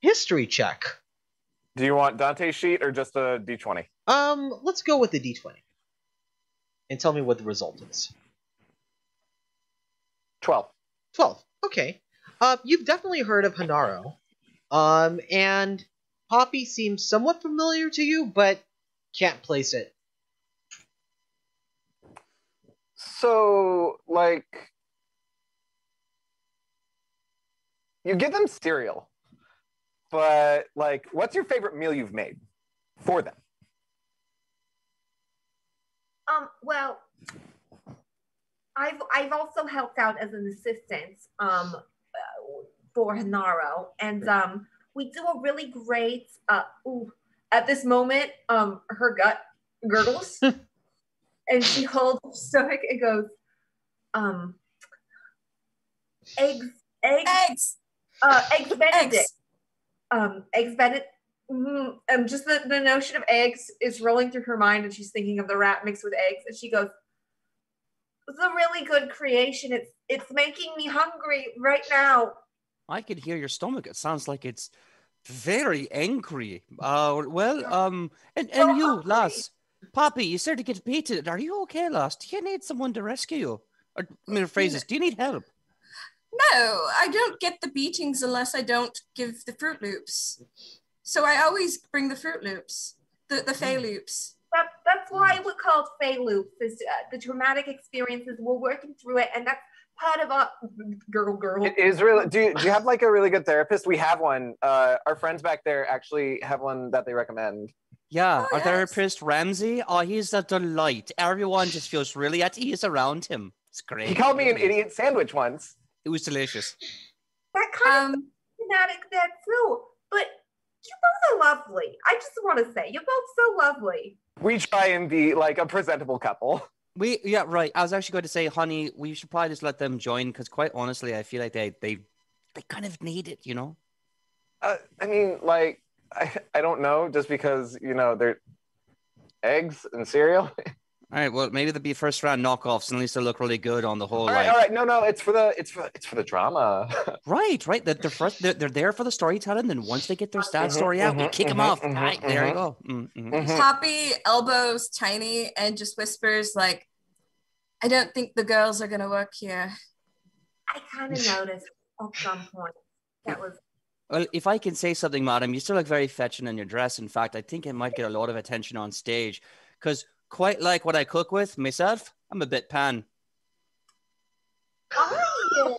history check. Do you want Dante's sheet or just a d20? Let's go with the d20. And tell me what the result is. 12. 12. Okay. You've definitely heard of Hanaro. And Poppy seems somewhat familiar to you, but can't place it. So, like, you give them cereal, but like, what's your favorite meal you've made for them? Well, I've also helped out as an assistant for Hanaro, and we do a really great at this moment her gut gurgles and she holds her stomach and goes eggs Benedict. Eggs Benedict. Just the notion of eggs is rolling through her mind, and she's thinking of the rat mixed with eggs, and she goes, "It's a really good creation. It's making me hungry right now." I can hear your stomach. It sounds like it's very angry. And you, lass, Poppy, you started to get beaten. Are you okay, lass? Do you need someone to rescue you? Or, phrases, do you need help? No, I don't get the beatings unless I don't give the Fruit Loops. So I always bring the Fruit Loops, the Fey Loops. That's why we're called Fey Loops. Is the traumatic experiences. We're working through it, and that's part of our girl. It is really. Do you have like a really good therapist? We have one. Our friends back there actually have one that they recommend. Yeah, Oh, our yes. therapist Ramsey. Oh, he's a delight. Everyone just feels really at ease around him. It's great. He called me an idiot sandwich once. It was delicious. That kind of traumatic that too. But you both are lovely. I just want to say, you're both so lovely. We try and be like a presentable couple. Yeah, right. I was actually going to say, honey, we should probably just let them join because, quite honestly, I feel like they kind of need it, you know. I mean, like, I don't know, just because they're eggs and cereal. All right, well, maybe they'll be first round knockoffs, and at least they'll look really good on the whole. All right. No, it's for the drama. Right. They're there for the storytelling. Then once they get their stat story out, we kick them off. Right, there you go. Poppy elbows Tiny and just whispers like, "I don't think the girls are gonna work here." I kind of noticed at some point that was. Well, if I can say something, madam, you still look very fetching in your dress. In fact, I think it might get a lot of attention on stage because, quite like what I cook with myself, I'm a bit pan. Oh,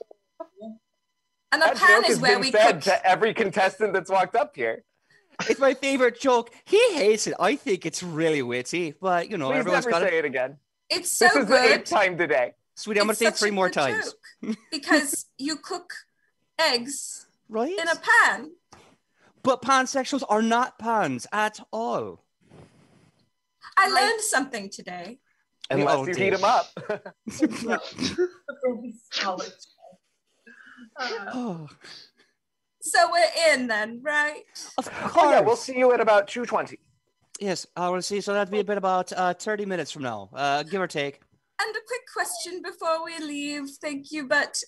And a That pan joke is has where been we said cook. to every contestant that's walked up here. It's my favorite joke. He hates it. I think it's really witty, but Please everyone's never got say it. it again. It's so This is the good. 8th time today. Sweetie, I'm going to say it It's 3 such a more good times. joke because you cook eggs Right? in a pan. But pansexuals are not pans at all. I learned something today. Unless you heat them up. So we're in then, right? Of course. Oh yeah, we'll see you at about 2:20. Yes, I will see. So that'd be about 30 minutes from now, give or take. And a quick question before we leave, thank you. But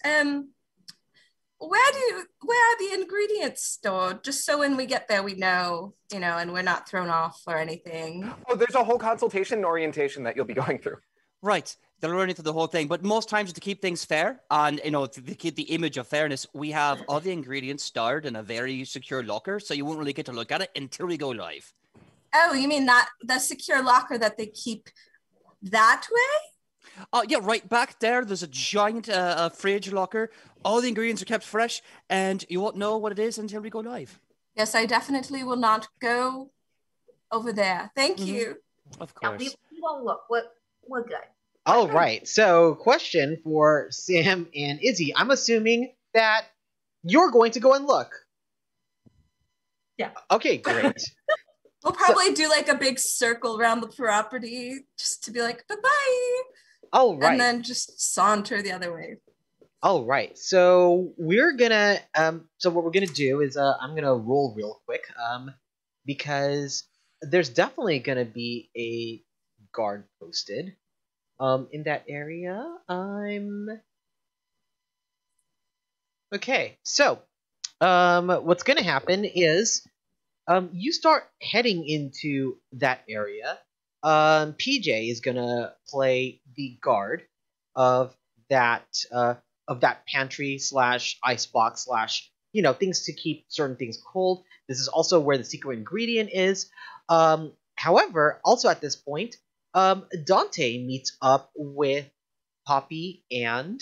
where are the ingredients stored? Just so when we get there, we know, and we're not thrown off or anything. Oh, there's a whole consultation and orientation that you'll be going through. Right. They're learning through the whole thing. But most times to keep things fair and, to keep the image of fairness, we have all the ingredients stored in a very secure locker. So you won't really get to look at it until we go live. Oh, you mean that the secure locker that they keep that way? Yeah, right back there. There's a giant fridge locker. All the ingredients are kept fresh and you won't know what it is until we go live. Yes, I definitely will not go over there. Thank you. Of course. We won't look. We're good. All right. So, question for Sam and Izzy. I'm assuming that you're going to go and look. Yeah. Okay, great. We'll probably do like a big circle around the property just to be like, bye-bye. All right. And then just saunter the other way. All right. So we're gonna so what we're gonna do is I'm gonna roll real quick because there's definitely gonna be a guard posted in that area. Okay. So what's gonna happen is you start heading into that area. PJ is gonna play the guard of that pantry slash icebox slash things to keep certain things cold. This is also where the secret ingredient is. However, also at this point, Dante meets up with Poppy and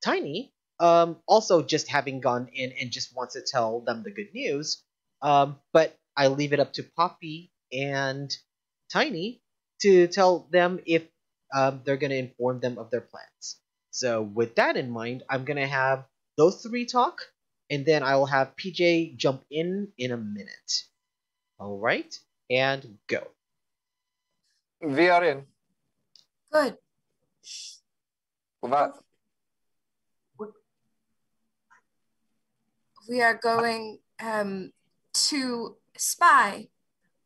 Tiny. Also just having gone in and just wants to tell them the good news. But I leave it up to Poppy and Tiny to tell them if they're going to inform them of their plans. So with that in mind, I'm going to have those three talk, and then I will have PJ jump in a minute. All right, and go. We are in. Good. What? We are going to spy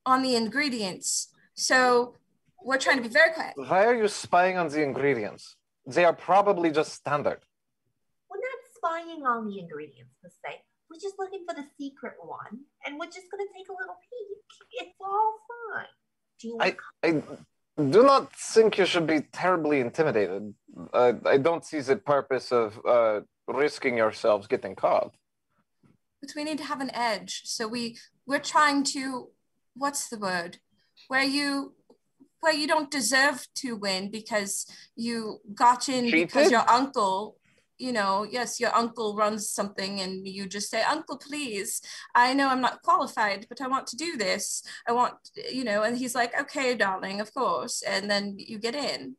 on the ingredients. So we're trying to be very quiet. Why are you spying on the ingredients? They are probably just standard. We're not spying on the ingredients per se. We're just looking for the secret one, and we're just gonna take a little peek. It's all fine. Do you want I do not think you should be terribly intimidated. I don't see the purpose of risking yourselves getting caught. But we need to have an edge. So we're trying to, what's the word? Where you don't deserve to win because you got in Cheated? because your uncle, yes, your uncle runs something and you just say, Uncle, please, I know I'm not qualified, but I want to do this. I want, and he's like, okay, darling, of course. And then you get in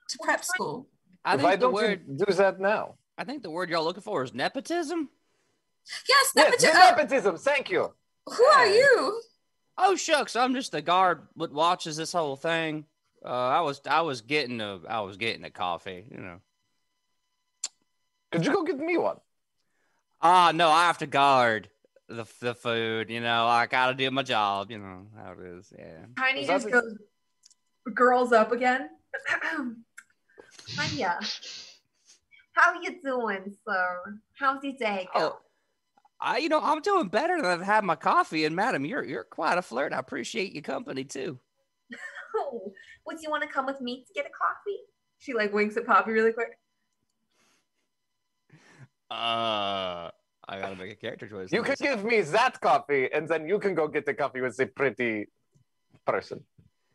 to prep school. Why don't you do that now? I think the word y'all looking for is nepotism. Yes, Yes, nepotism, thank you. Who are you? Oh shucks, I'm just the guard that watches this whole thing. I was getting a coffee, Could you go get me one? No, I have to guard the food. I gotta do my job. You know how it is. Yeah. Tiny just goes girls up again. Tanya, how you doing, sir? How's your day going? I'm doing better than I've had my coffee. And madam, you're quite a flirt. I appreciate your company too. Oh, would you want to come with me to get a coffee? She winks at Poppy really quick. I gotta make a character choice. You can give me that coffee, and then you can go get the coffee with the pretty person.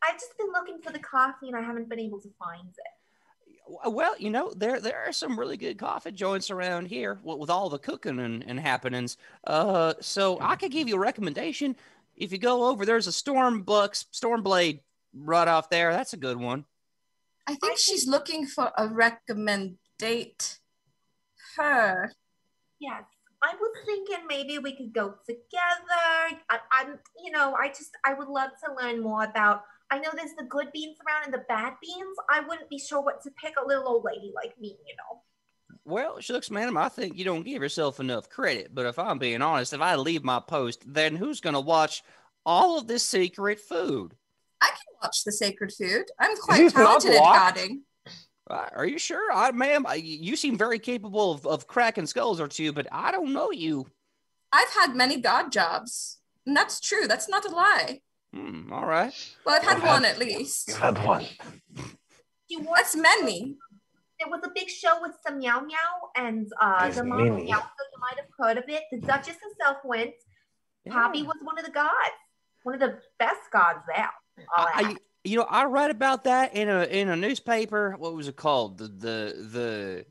I've just been looking for the coffee, and I haven't been able to find it. Well, there are some really good coffee joints around here with all the cooking and happenings. So I could give you a recommendation. If you go over, there's a Stormblade right off there. That's a good one. I think she's looking for a recommendate her. Yes, I was thinking maybe we could go together. I would love to learn more about. I know there's the good beans around and the bad beans. I wouldn't be sure what to pick a little old lady like me, Well, shucks, madam, I think you don't give yourself enough credit. But if I'm being honest, if I leave my post, then who's going to watch all of this secret food? I can watch the sacred food. I'm quite talented at guarding. Are you sure? Ma'am, you seem very capable of cracking skulls or two, but I don't know you. I've had many god jobs. And that's true. That's not a lie. All right. Well, I've had one at least. You've had one. That's many. There was a big show with some Meow Meow and the mom of Meow, so you might have heard of it. The Duchess herself went. Yeah. Poppy was one of the gods, one of the best gods there. I read about that in a newspaper. What was it called? The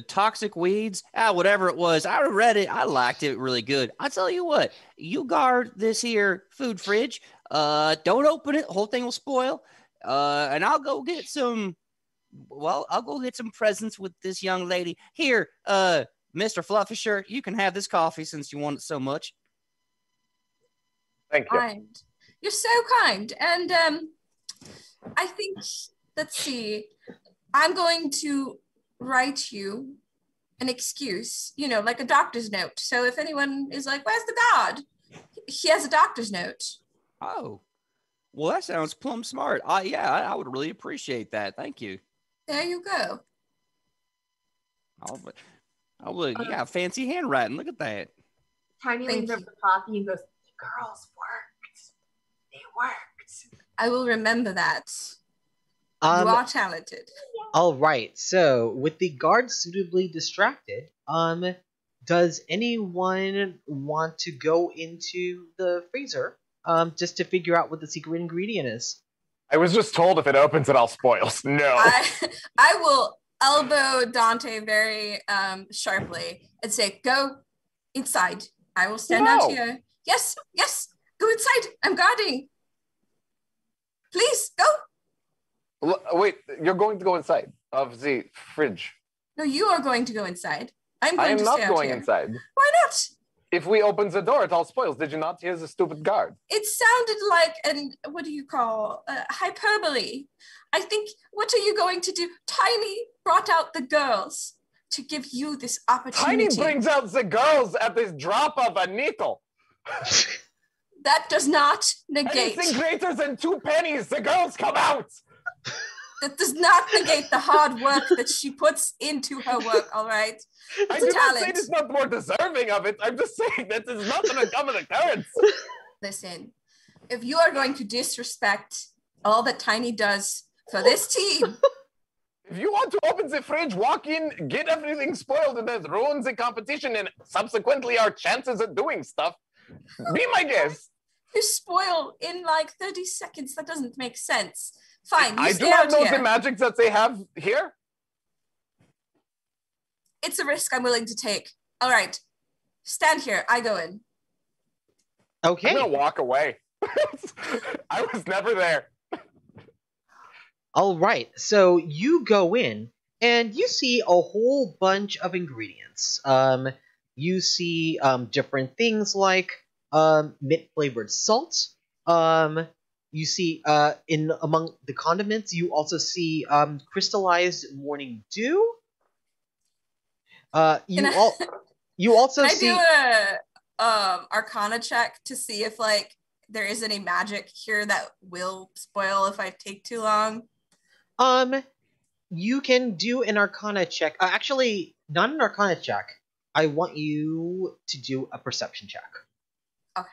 toxic weeds. Whatever it was. I read it. I liked it really good. I tell you what, you guard this here food fridge. Don't open it. The whole thing will spoil. And I'll go get some. Well, I'll go get some presents with this young lady. Here, Mr. Fluffy Shirt, you can have this coffee since you want it so much. Thank you. Kind. You're so kind. And I think, let's see, I'm going to write you an excuse, like a doctor's note. So if anyone is like, where's the god? He has a doctor's note. Oh, well, that sounds plumb smart. I would really appreciate that. Thank you. There you go. You got fancy handwriting. Look at that. Tiny leans over to Poppy and goes, "The girls worked. They worked." I will remember that. You are talented. All right. So, with the guard suitably distracted, does anyone want to go into the freezer, just to figure out what the secret ingredient is? I was just told if it opens, it all spoils. No. I will elbow Dante very sharply and say, "Go inside. I will stand out here." Yes, go inside. I'm guarding. Please, go. Wait, you're going to go inside of the fridge. No, you are going to go inside. I am not going inside. Why not? If we open the door, it all spoils. Did you not hear the stupid guard? It sounded like what do you call, hyperbole. I think, what are you going to do? Tiny brought out the girls to give you this opportunity. Tiny brings out the girls at this drop of a nickel. That does not negate. Anything greater than 2 pennies, the girls come out. That does not negate the hard work that she puts into her work, all right? I do not say it's not more deserving of it. I'm just saying that is not an uncommon occurrence. Listen, if you are going to disrespect all that Tiny does for this team. If you want to open the fridge, walk in, get everything spoiled, and then ruin the competition and subsequently our chances of doing stuff, be my guest. You spoil in like 30 seconds. That doesn't make sense. Fine, I do not know the magic that they have here. It's a risk I'm willing to take. All right, stand here. I go in. Okay. I'm gonna walk away. I was never there. All right, so you go in and you see a whole bunch of ingredients. You see different things like mint flavored salt. You see among the condiments, you also see crystallized morning dew. You also see. Can I do a Arcana check to see if like there is any magic here that will spoil if I take too long? You can do an Arcana check. Actually, not an Arcana check. I want you to do a perception check. Okay.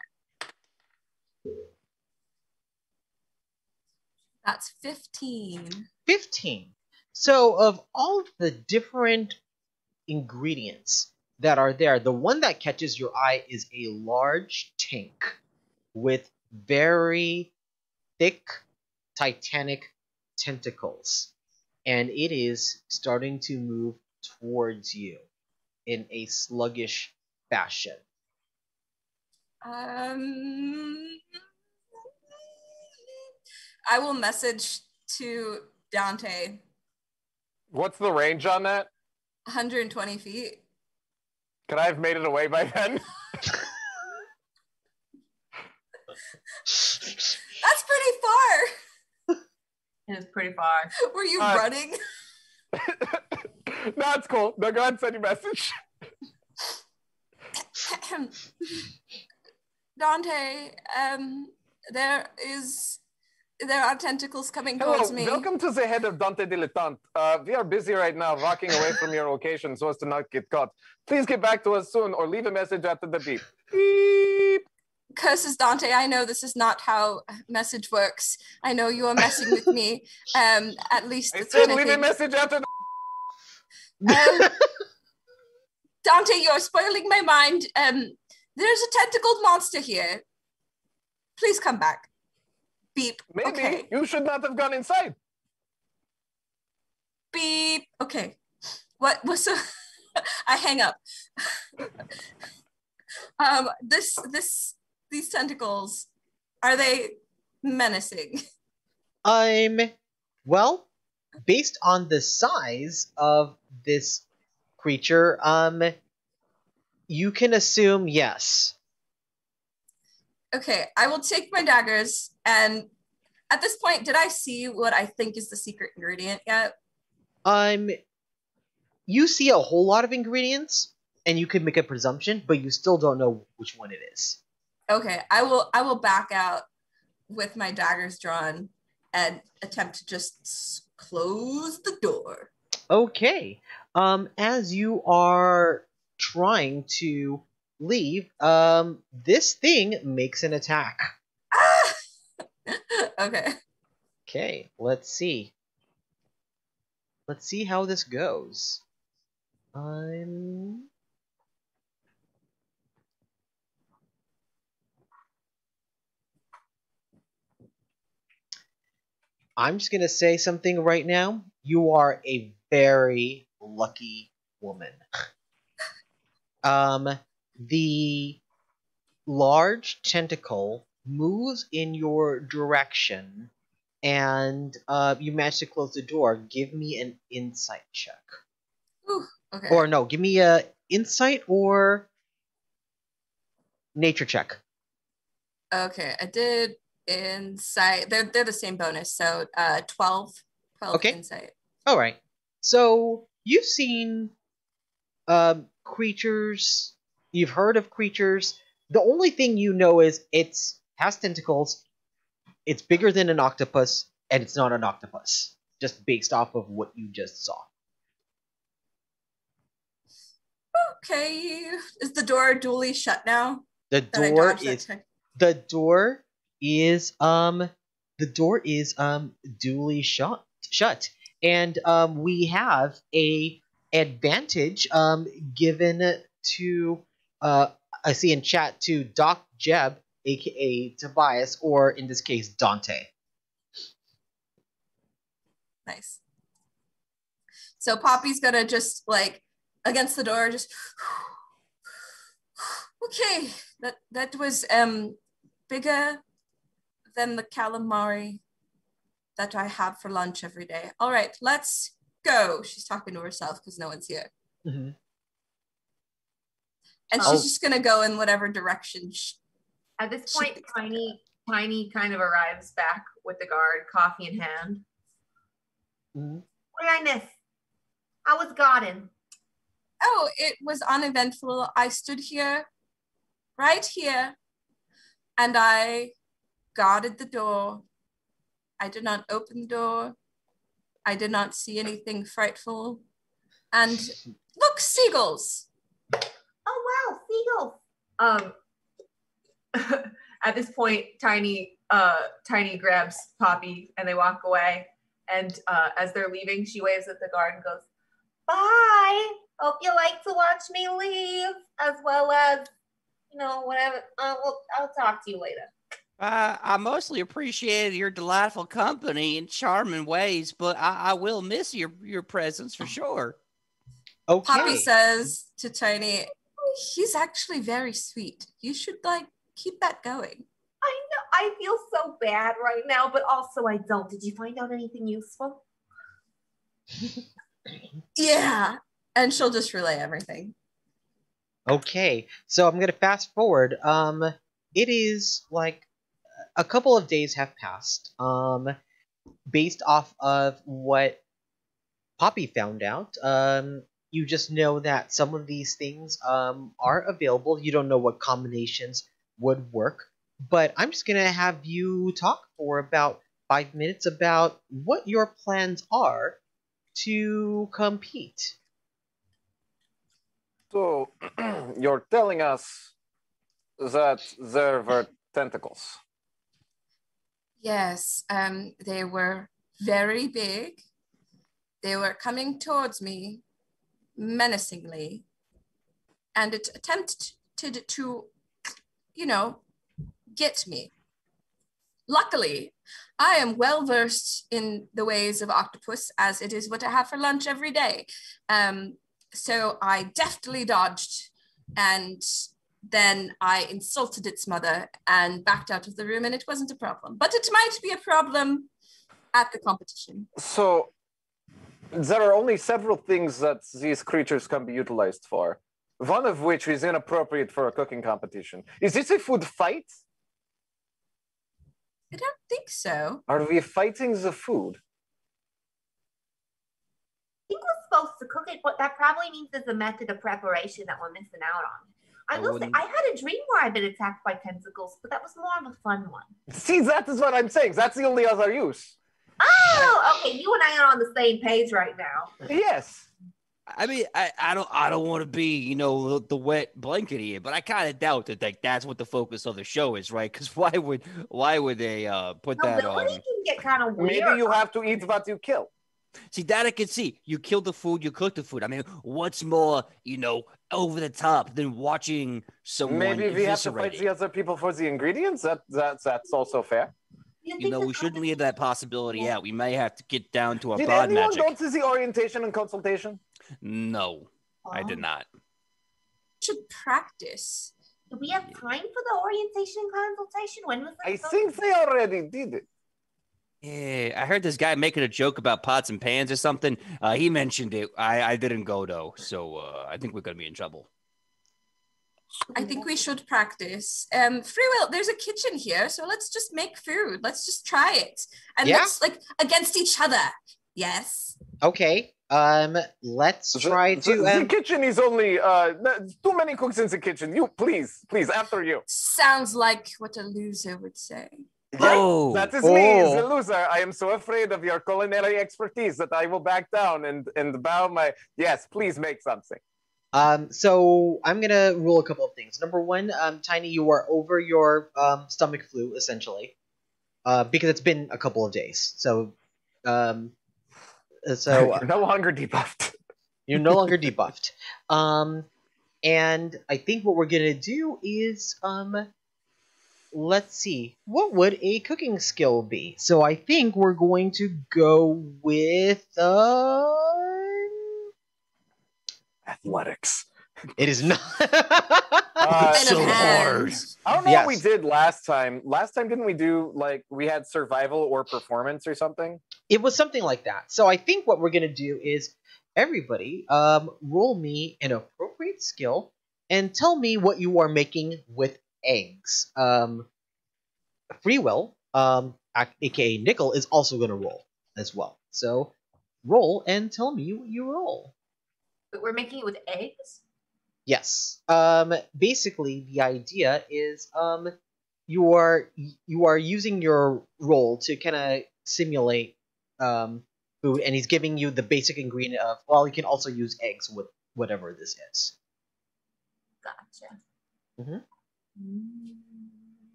That's 15. 15. So, of all of the different ingredients that are there, the one that catches your eye is a large tank with very thick titanic tentacles, and it is starting to move towards you in a sluggish fashion. I will message to Dante. What's the range on that? 120 feet. Could I have made it away by then? That's pretty far. It is pretty far. Were you running? No, it's cool. No, go ahead and send your message. Dante, there is There are tentacles coming Hello, towards me. welcome to the head of Dante Dilettante. We are busy right now walking away from your location so as to not get caught. Please get back to us soon or leave a message after the beep. Beep! Curses, Dante, I know this is not how message works. I know you are messing with me. At least I it's said been leave a message after the... Dante, you're spoiling my mind. There's a tentacled monster here. Please come back. Beep. Maybe Okay. you should not have gone inside. Beep. Okay. What was so I hang up. These tentacles, are they menacing? Well, based on the size of this creature, you can assume yes. Okay, I will take my daggers, and at this point, did I see what I think is the secret ingredient yet? You see a whole lot of ingredients, and you could make a presumption, but you still don't know which one it is. Okay, I will back out with my daggers drawn and attempt to just close the door. Okay. As you are trying to leave, this thing makes an attack. Ah! Okay. Okay, let's see. Let's see how this goes. I'm just gonna say something right now. You are a very lucky woman. The large tentacle moves in your direction, and you manage to close the door. Give me an insight check. Ooh, okay. Or no, give me a insight or nature check. Okay, I did insight. They're the same bonus, so 12 Okay. insight. All right. So you've seen creatures. You've heard of creatures. The only thing you know is it has tentacles. It's bigger than an octopus, and it's not an octopus. Just based off of what you just saw. Okay, is the door duly shut now? The That I door dodged that is check? the door is duly shut, and we have a advantage given to I see in chat to Doc Jeb, aka Tobias, or in this case Dante. Nice. So Poppy's gonna just like against the door, just okay. That was bigger than the calamari that I have for lunch every day. All right, let's go. She's talking to herself because no one's here. Mm-hmm. And she's just gonna go in whatever direction. At this point, Tiny kind of arrives back with the guard, coffee in hand. Mm-hmm. What did I miss? How was garden? Oh, it was uneventful. I stood here, right here, and I guarded the door. I did not open the door. I did not see anything frightful. And look, seagulls. Oh wow, seagulls. At this point, Tiny grabs Poppy and they walk away. And as they're leaving, she waves at the guard and goes, "Bye. Hope you like to watch me leave, as well as, whatever. I'll talk to you later." I mostly appreciated your delightful company and charming ways, but I will miss your presence for sure. Okay. Poppy says to Tiny, "He's actually very sweet. You should keep that going." I know. I feel so bad right now, but also I don't. Did you find out anything useful? Yeah. And she'll just relay everything. Okay, so I'm gonna fast forward. It is like a couple of days have passed. Based off of what Poppy found out, you just know that some of these things are available. You don't know what combinations would work, but I'm just gonna have you talk for about 5 minutes about what your plans are to compete. So, you're telling us that there were tentacles. Yes, they were very big. They were coming towards me menacingly, and it attempted to, get me. Luckily, I am well versed in the ways of octopus, as it is what I have for lunch every day. So I deftly dodged, and then I insulted its mother and backed out of the room, and it wasn't a problem. But it might be a problem at the competition. So, there are only several things that these creatures can be utilized for, one of which is inappropriate for a cooking competition. Is this a food fight? I don't think so. Are we fighting the food? I think we're supposed to cook it, but that probably means there's a method of preparation that we're missing out on. I will say, I had a dream where I've been attacked by tentacles, but that was more of a fun one. See, that is what I'm saying. That's the only other use. Oh, okay. You and I are on the same page right now. Yes. I mean, I don't want to be, the wet blanket here, but I kind of doubt that that's what the focus of the show is, right? Because why would they put that on? Can get kind of weird. Maybe you have to eat what you kill. See, that I can see. You kill the food, you cook the food. I mean, what's more, over the top than watching someone Maybe we have to eviscerated? fight the other people for the ingredients. That's also fair. We shouldn't leave that possibility out. We may have to get down to a Did broad anyone magic. go to the orientation and consultation? No, I did not. Should practice. Do we have time for the orientation consultation? When was that? I think they already did it. Yeah, I heard this guy making a joke about pots and pans or something. He mentioned it. I didn't go though, so I think we're gonna be in trouble. I think we should practice. Free will, there's a kitchen here, so let's just make food. Let's just try it. And let's against each other. Yes. Okay. Let's try to. The kitchen is only too many cooks in the kitchen. You please, after you. Sounds like what a loser would say. Oh, that is me, the loser. I am so afraid of your culinary expertise that I will back down and bow my. Yes, please make something. So I'm gonna rule a couple of things. Number one, Tiny, you are over your stomach flu essentially, because it's been a couple of days. So you're no longer debuffed. You're no longer debuffed. And I think what we're gonna do is let's see, what would a cooking skill be? So I think we're going to go with athletics. It is not. so hard. I don't know what we did last time. Last time, didn't we do we had survival or performance or something? It was something like that. So I think what we're gonna do is everybody roll me an appropriate skill and tell me what you are making with eggs. Free will, aka Nickel, is also gonna roll as well. So roll and tell me what you roll. But we're making it with eggs? Yes. Basically, the idea is you are using your roll to kind of simulate food, and he's giving you the basic ingredient of, well, you can also use eggs with whatever this is. Gotcha.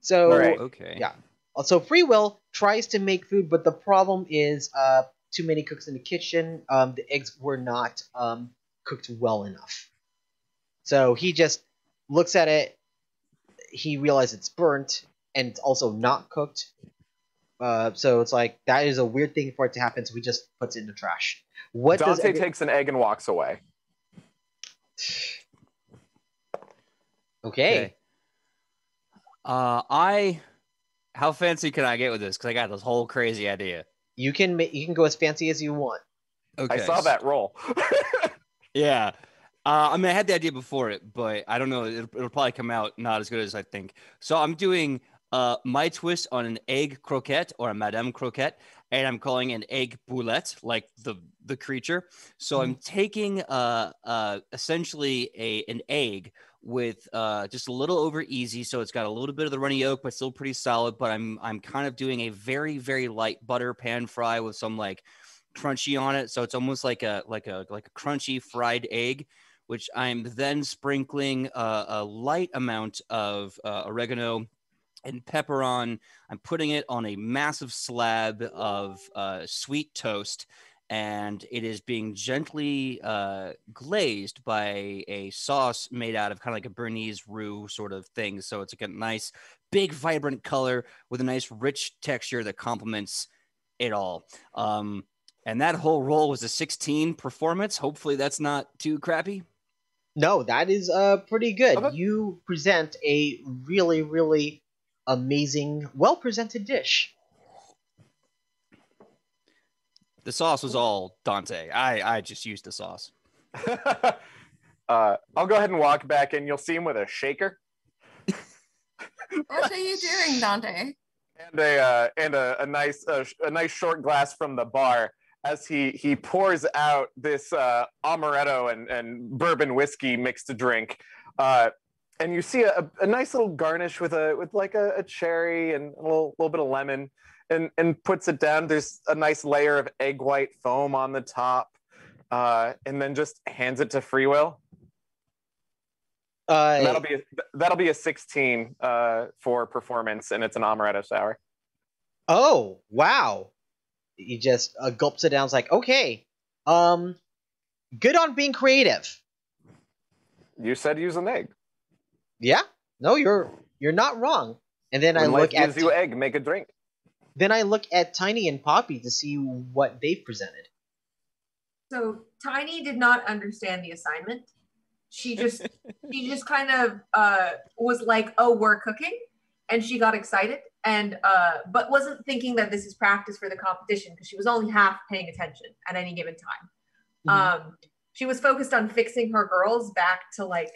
So, okay. Yeah. Also, Free Will tries to make food, but the problem is too many cooks in the kitchen. The eggs were not cooked well enough. So he just looks at it. He realizes it's burnt, and it's also not cooked. So it's like, that is a weird thing for it to happen, so he just puts it in the trash. Dante takes an egg and walks away. Okay. How fancy can I get with this? Because I got this whole crazy idea. You can go as fancy as you want. Okay. I saw that roll. Yeah. I mean, I had the idea before it, but I don't know. It'll probably come out not as good as I think. So I'm doing my twist on an egg croquette or a Madame croquette. and I'm calling an egg boulette, like the creature. So I'm taking essentially an egg with just a little over easy, so it's got a little bit of the runny yolk, but still pretty solid. But I'm kind of doing a very, very light butter pan fry with some like crunchy on it, so it's almost like a crunchy fried egg, which I'm then sprinkling a light amount of oregano and pepper on. I'm putting it on a massive slab of sweet toast, and it is being gently glazed by a sauce made out of kind of like a Bernese roux sort of thing. So it's like a nice, big, vibrant color with a nice, rich texture that complements it all. And that whole roll was a 16 performance. Hopefully that's not too crappy. No, that is pretty good. Okay. You present a really, really amazing, well-presented dish. The sauce was all Dante. I just used the sauce. I'll go ahead and walk back in. You'll see him with a shaker What are you doing, Dante? and a nice short glass from the bar as he pours out this amaretto and bourbon whiskey mixed drink. And you see a nice little garnish with like a cherry and a little bit of lemon, and puts it down. There's a nice layer of egg white foam on the top, and then just hands it to Free Will. That'll be a 16 for performance, and it's an amaretto sour. Oh, wow. He just gulps it down. It's like, okay, good on being creative. You said use an egg. Yeah, no, you're not wrong. And then When I life look at gives you egg, make a drink. then I look at Tiny and Poppy to see what they've presented. So Tiny did not understand the assignment. She just kind of was like, "Oh, we're cooking," and she got excited and but wasn't thinking that this is practice for the competition because she was only half paying attention at any given time. She was focused on fixing her girls back to like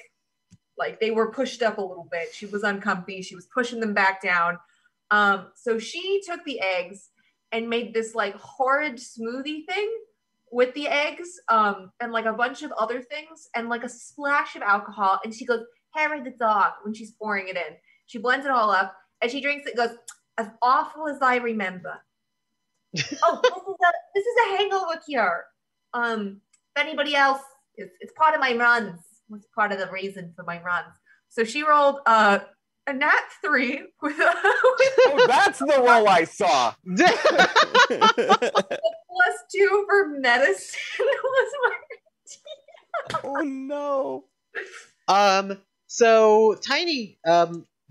they were pushed up a little bit. She was uncomfy. She was pushing them back down. So she took the eggs and made this like horrid smoothie thing with the eggs and like a bunch of other things and like a splash of alcohol. And she goes, "Harry the dog," when she's pouring it in. She blends it all up and she drinks it and goes, "As awful as I remember." Oh, this is a hangover cure. If anybody else, it's part of my runs. Was part of the reason for my runs. So she rolled a nat 3 with Oh, that's the roll I saw. +2 for medicine. Was my Oh no. So Tiny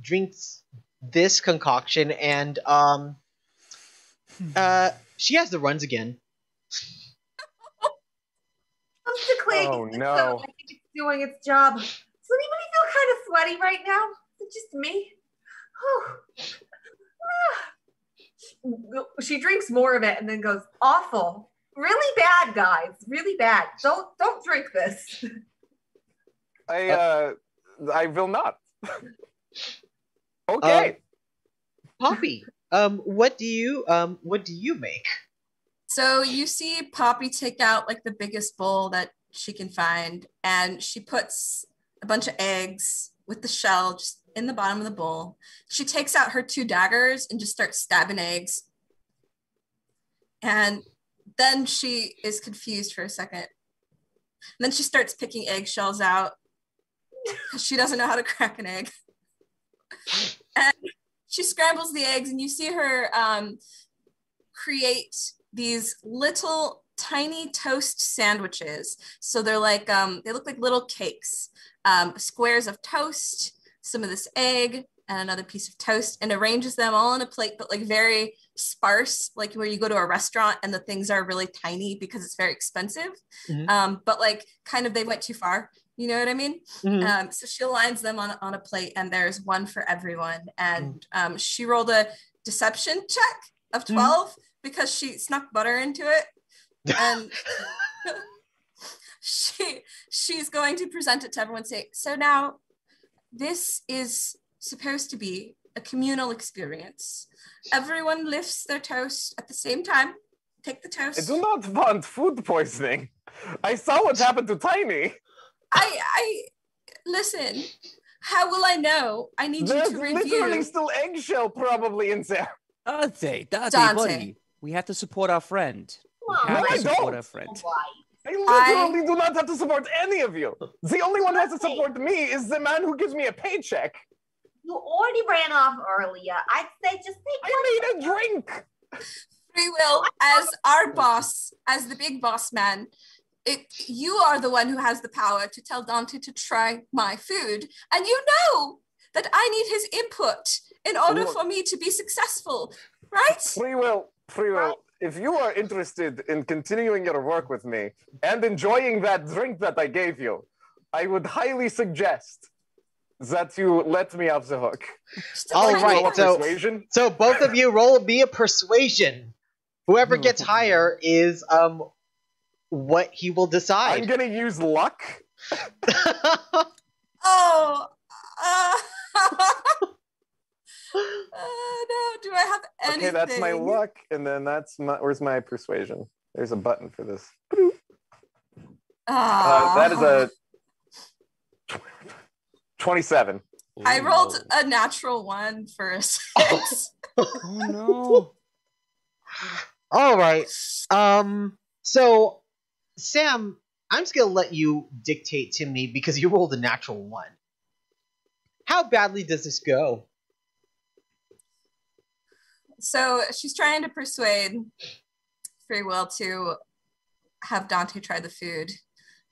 drinks this concoction and she has the runs again. Oh, no. I think it's doing its job. Does anybody feel kind of sweaty right now? Is it just me? She drinks more of it and then goes, "Awful. Really bad, guys. Really bad. Don't drink this." I will not. Okay. Poppy, what do you make? So you see Poppy take out like the biggest bowl that she can find, and she puts a bunch of eggs with the shell just in the bottom of the bowl. She takes out her 2 daggers and just starts stabbing eggs. And then she is confused for a second. And then she starts picking eggshells out because she doesn't know how to crack an egg. And she scrambles the eggs, and you see her create these little tiny toast sandwiches. So they're like, they look like little cakes, squares of toast, some of this egg, and another piece of toast, and arranges them all on a plate, but like very sparse, like where you go to a restaurant and the things are really tiny because it's very expensive. But like kind of they went too far. You know what I mean? So she aligns them on a plate, and there's one for everyone. And she rolled a deception check of 12 because she snuck butter into it. And she's going to present it to everyone, say, "So now this is supposed to be a communal experience. Everyone lifts their toast at the same time. Take the toast. I do not want food poisoning. I saw what happened to Tiny. I listen. How will I know? I need There's you to literally review. still eggshell probably in there. Dante, Dante. buddy. We have to support our friend. We No, have I to support don't. our friend. I literally do not have to support any of you. The only one who has to support me is the man who gives me a paycheck. You already ran off earlier. I'd say just take I made a drink. Free will, as our boss, as the big boss man, you are the one who has the power to tell Dante to try my food. And you know that I need his input in order for me to be successful, right? Free will. If you are interested in continuing your work with me and enjoying that drink that I gave you, I would highly suggest that you let me off the hook. All right, persuasion. so both of you roll be a persuasion. Whoever gets higher is what he will decide. I'm gonna use luck. Oh, no, do I have anything? Okay, that's my luck, and then where's my persuasion? There's a button for this. That is a 27. I rolled a natural 1 for a 6. Oh no. All right. So Sam, I'm just gonna let you dictate to me because you rolled a natural 1. How badly does this go? So she's trying to persuade Free Will to have Dante try the food.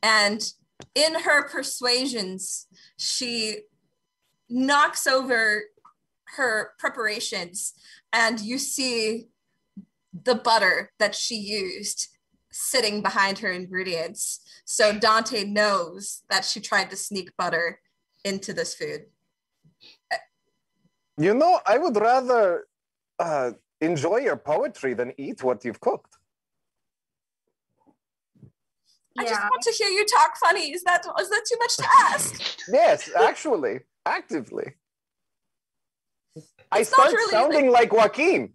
And in her persuasions, she knocks over her preparations, and you see the butter that she used sitting behind her ingredients. So Dante knows that she tried to sneak butter into this food. You know, I would rather enjoy your poetry than eat what you've cooked. I just want to hear you talk funny. Is that too much to ask? Yes, actually, actively. I It's not start really sounding like Joaquin.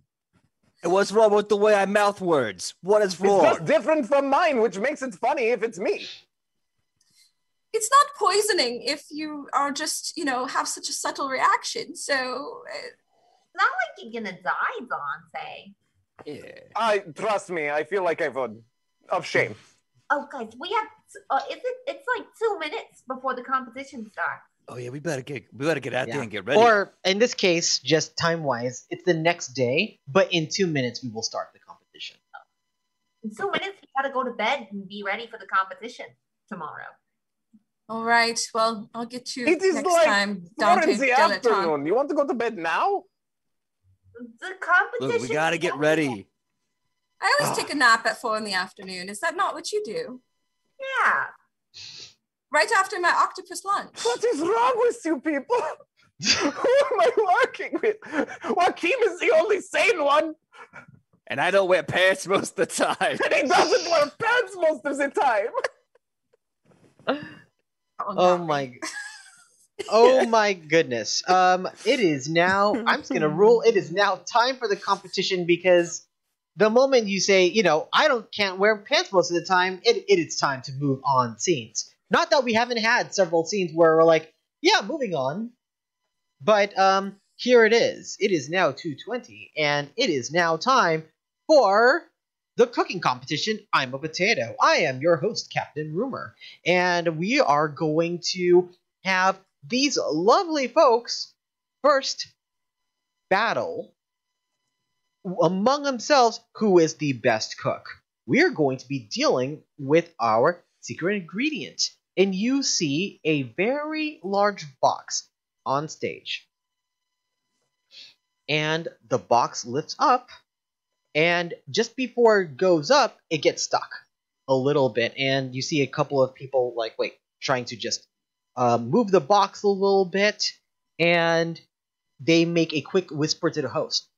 And what's wrong with the way I mouth words? What is It's wrong? just different from mine, which makes it funny if it's me. It's not poisoning if you are just, have such a subtle reaction. So It's not like you're gonna die, Dante. Yeah. Trust me, I feel like I would. Of shame. Oh, guys, we have. It's like 2 minutes before the competition starts. Oh yeah, we better get out there and get ready. Or in this case, just time-wise, it's the next day, but in 2 minutes we will start the competition. In 2 minutes, we gotta go to bed and be ready for the competition tomorrow. all right, well, I'll get you It is next like time, 4 Dante in the Dilettante. afternoon. You want to go to bed now? The competition. Look, we gotta get ready. I always take a nap at 4 in the afternoon. Is that not what you do? Yeah. Right after my octopus lunch. What is wrong with you people? Who am I working with? Joaquin is the only sane one. And I don't wear pants most of the time. And he doesn't wear pants most of the time. Oh my Oh my goodness. It is now I'm just gonna rule it is now time for the competition because the moment you say, can't wear pants most of the time, it is time to move on scenes. Not that we haven't had several scenes where we're like, yeah, moving on. But here it is. It is now 2:20, and it is now time for the cooking competition. I'm a potato. I am your host, Captain Rumor. And we are going to have these lovely folks first battle among themselves who is the best cook. We are going to be dealing with our secret ingredient. And you see a very large box on stage. And the box lifts up, and just before it goes up, it gets stuck a little bit. And you see a couple of people trying to just move the box a little bit, and they make a quick whisper to the host.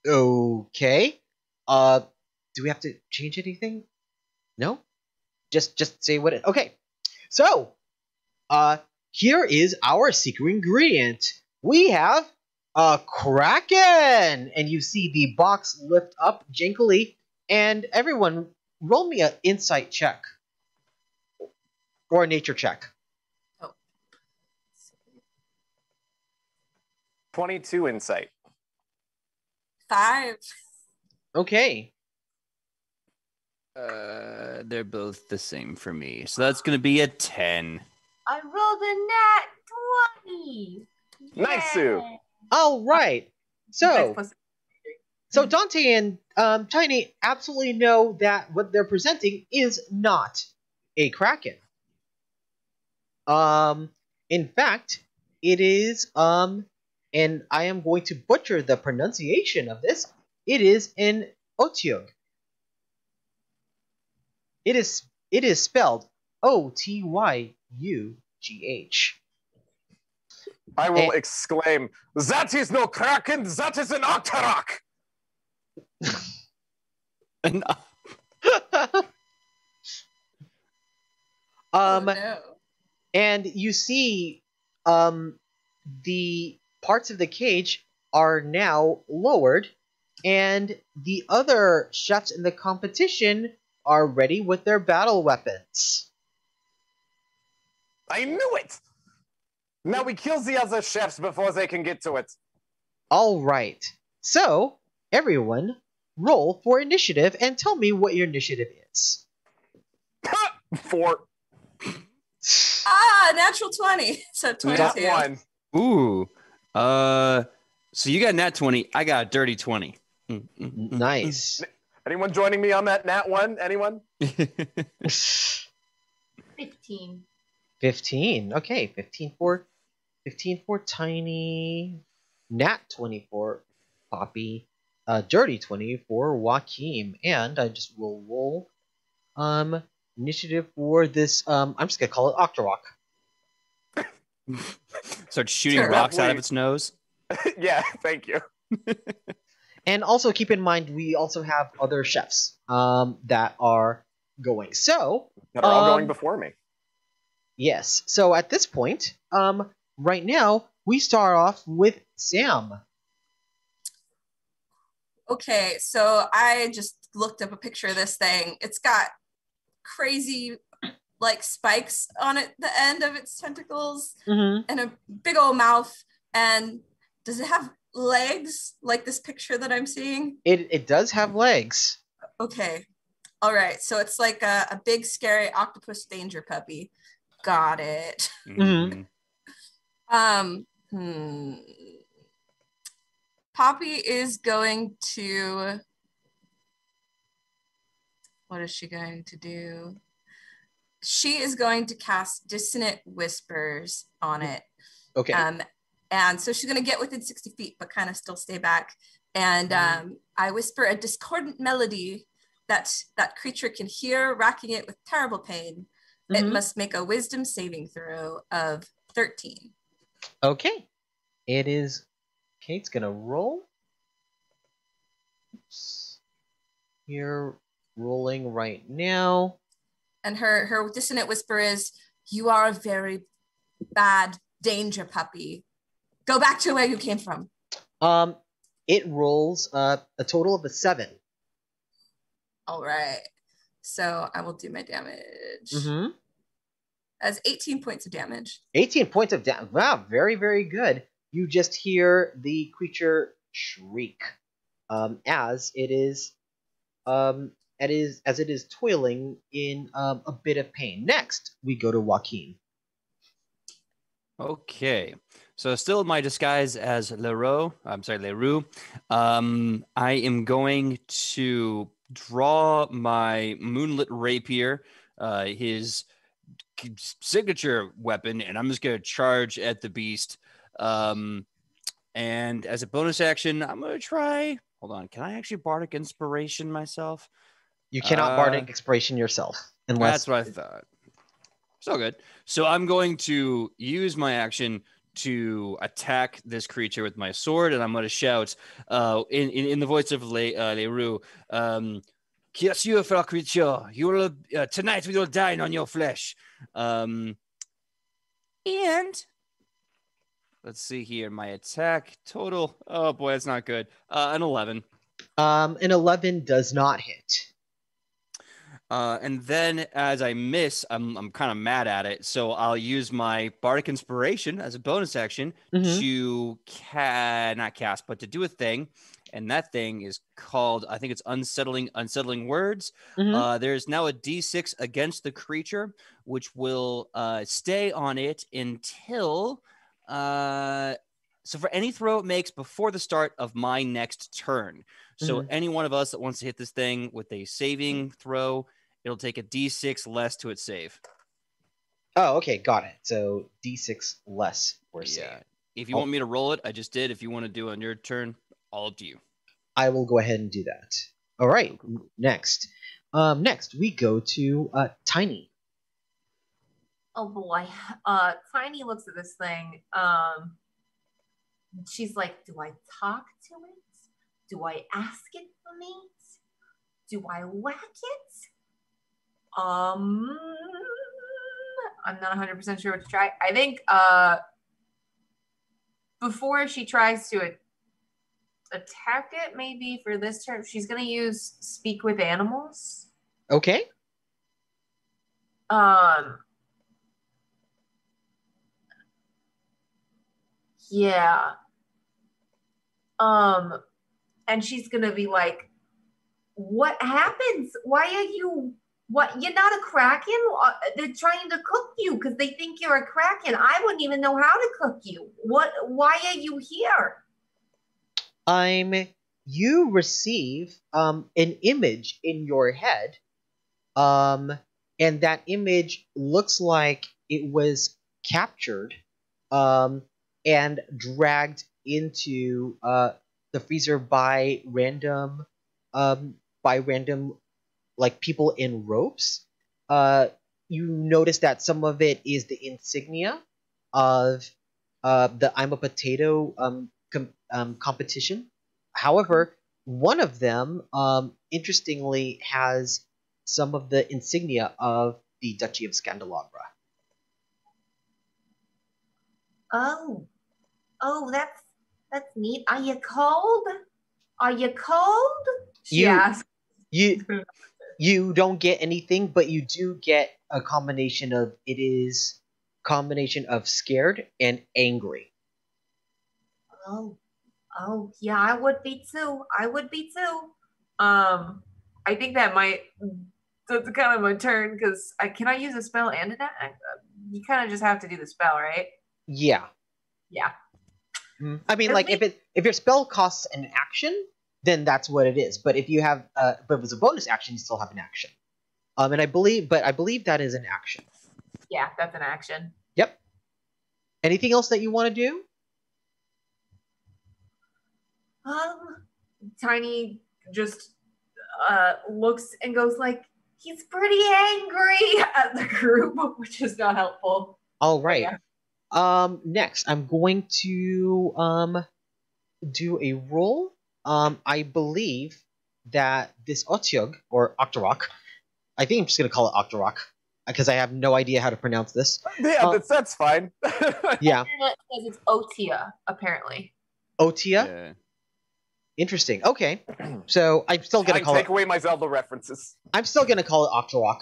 Okay. Do we have to change anything? No? Just say what it... Okay. So, here is our secret ingredient. We have a kraken, and you see the box lift up jinkily. And everyone, roll me an insight check or a nature check. 22 insight. 5. Okay. They're both the same for me. So that's going to be a 10. I rolled a nat 20. Nice, Yay. Sue. All right. So, Plus- Dante and Tiny absolutely know that what they're presenting is not a kraken. In fact, it is and I am going to butcher the pronunciation of this. It is an otyugh. It is spelled Otyugh. I will exclaim, that is no kraken, that is an octorok. And Oh, no. And you see the parts of the cage are now lowered, and the other chefs in the competition are ready with their battle weapons. I knew it. Now we kill the other chefs before they can get to it. All right. So, everyone, roll for initiative and tell me what your initiative is. 4. Natural 20. So 22. Not 1. ooh. So you got nat 20. I got a dirty 20. Nice. Anyone joining me on that nat 1? Anyone? 15. 15. Okay, 15 for Tiny, nat 20 for Poppy, dirty 20 for Joaquim, and I just will roll initiative for this I'm just gonna call it Octorok. Starts shooting Sure. rocks out of its nose. Yeah, thank you. And also keep in mind we also have other chefs that are going. So That are all going before me. yes. So at this point, right now we start off with Sam. Okay, so I just looked up a picture of this thing. It's got crazy like spikes on it, the end of its tentacles, Mm-hmm. and a big old mouth. And does it have legs like this picture that I'm seeing? It does have legs. Okay. All right. So it's like a big, scary octopus danger puppy. Got it. Mhm. Poppy is going to. What is she going to do? She is going to cast Dissonant Whispers on it. Okay. And so she's going to get within 60 feet, but kind of still stay back. And I whisper a discordant melody that creature can hear, racking it with terrible pain. It must make a wisdom saving throw of 13. Okay. It is. Kate's gonna roll. Oops. You're rolling right now. And her dissonant whisper is, "You are a very bad danger puppy. Go back to where you came from." It rolls a total of a 7. All right. So I will do my damage. Mm-hmm. As 18 points of damage. 18 points of damage. Wow, very, very good. You just hear the creature shriek as it is toiling in a bit of pain. Next, we go to Joaquin. Okay. So still in my disguise as Leroux. I am going to draw my moonlit rapier, his signature weapon, and I'm just going to charge at the beast. And as a bonus action, I'm going to try. Hold on. Can I actually bardic inspiration myself? You cannot bardic inspiration yourself unless That's what I thought. So good. So I'm going to use my action to attack this creature with my sword, and I'm going to shout in the voice of Leroux, "Kiss you, fellow creature. You will tonight we will dine on your flesh." And let's see here. My attack total. Oh boy, that's not good. An 11. An 11 does not hit. And then as I miss, I'm kind of mad at it. So I'll use my Bardic Inspiration as a bonus action to not cast, but to do a thing. And that thing is called, I think it's Unsettling Words. There's now a D6 against the creature, which will stay on it until so for any throw it makes before the start of my next turn. So any one of us that wants to hit this thing with a saving throw, it'll take a D6 less to its save. Oh, okay, got it. So D6 less for save. If you want me to roll it, I just did. If you want to do it on your turn, all up to you. I will go ahead and do that. All right, next. Next, we go to Tiny. Oh boy. Tiny looks at this thing. She's like, do I talk to it? Do I ask it for meat? Do I whack it? I'm not 100% sure what to try. I think before she tries to attack it, maybe for this turn, she's gonna use Speak with Animals. Okay. Yeah. And she's gonna be like, what happens? Why are you, what, you're not a Kraken? They're trying to cook you because they think you're a Kraken. I wouldn't even know how to cook you. Why are you here? You receive an image in your head, and that image looks like it was captured and dragged into the freezer by random like people in ropes. You notice that some of it is the insignia of the I'm a Potato competition. However, one of them, interestingly, has some of the insignia of the Duchy of Scandelabra. Oh, that's neat. Are you cold? Are you cold? She asked. You don't get anything, but you do get a combination of scared and angry. Oh, yeah, I would be too. I think that might. So it's kind of my turn because can I use a spell and attack? You kind of just have to do the spell, right? Yeah. Yeah. I mean, like if your spell costs an action, then that's what it is. But if you have, but if it was a bonus action, you still have an action. And I believe that is an action. Yeah, that's an action. Yep. Anything else that you want to do? Tiny just looks and goes like, he's pretty angry at the group, which is not helpful. All right. Yeah. Next, I'm going to do a roll. I believe that this Otyug or Octorok, I think I'm just gonna call it Octorok because I have no idea how to pronounce this. Yeah, that's fine. Yeah. Because it's Otia, apparently. Otia? Yeah. Interesting. Okay. So I'm still gonna call take away my Zelda references. I'm still gonna call it Octorok.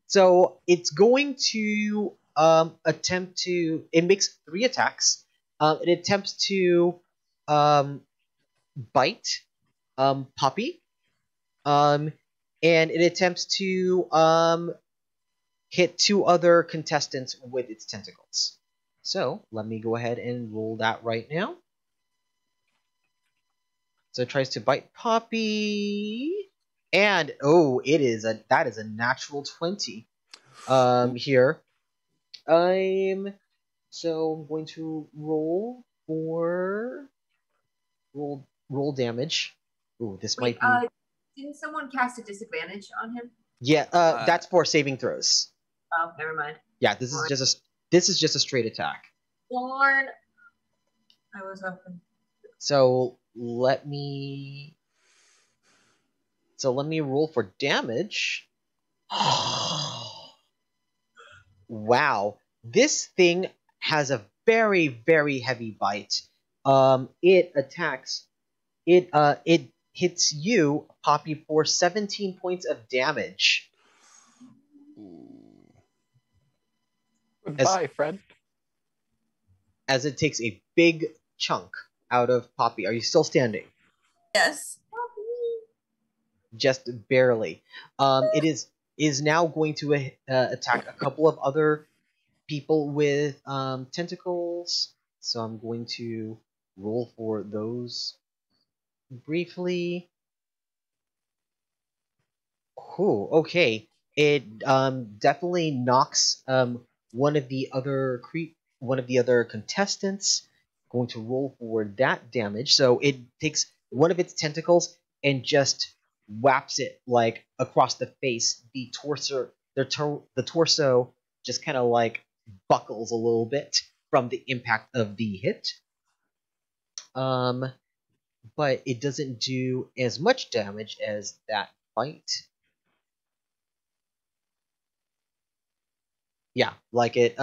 So it's going to attempt to. It makes 3 attacks. It attempts to bite Poppy. And it attempts to hit 2 other contestants with its tentacles. So let me go ahead and roll that right now. So it tries to bite Poppy, and that is a natural 20. Here, I'm going to roll for roll damage. Ooh, this might be. Didn't someone cast a disadvantage on him? Yeah, that's for saving throws. Oh, never mind. Yeah, this is just a straight attack. Darn. I was hoping. So let me roll for damage. Wow, this thing has a very, very heavy bite. It attacks. It hits you, Poppy, for 17 points of damage. Goodbye, friend. As it takes a big chunk out of Poppy. Are you still standing? Yes. Just barely. It is now going to attack a couple of other people with tentacles. So I'm going to roll for those briefly. Cool. Okay. It definitely knocks one of the other contestants. Going to roll for that damage. So it takes one of its tentacles and just whaps it like across the face. The torso just kind of like buckles a little bit from the impact of the hit. But it doesn't do as much damage as that bite. Yeah, like it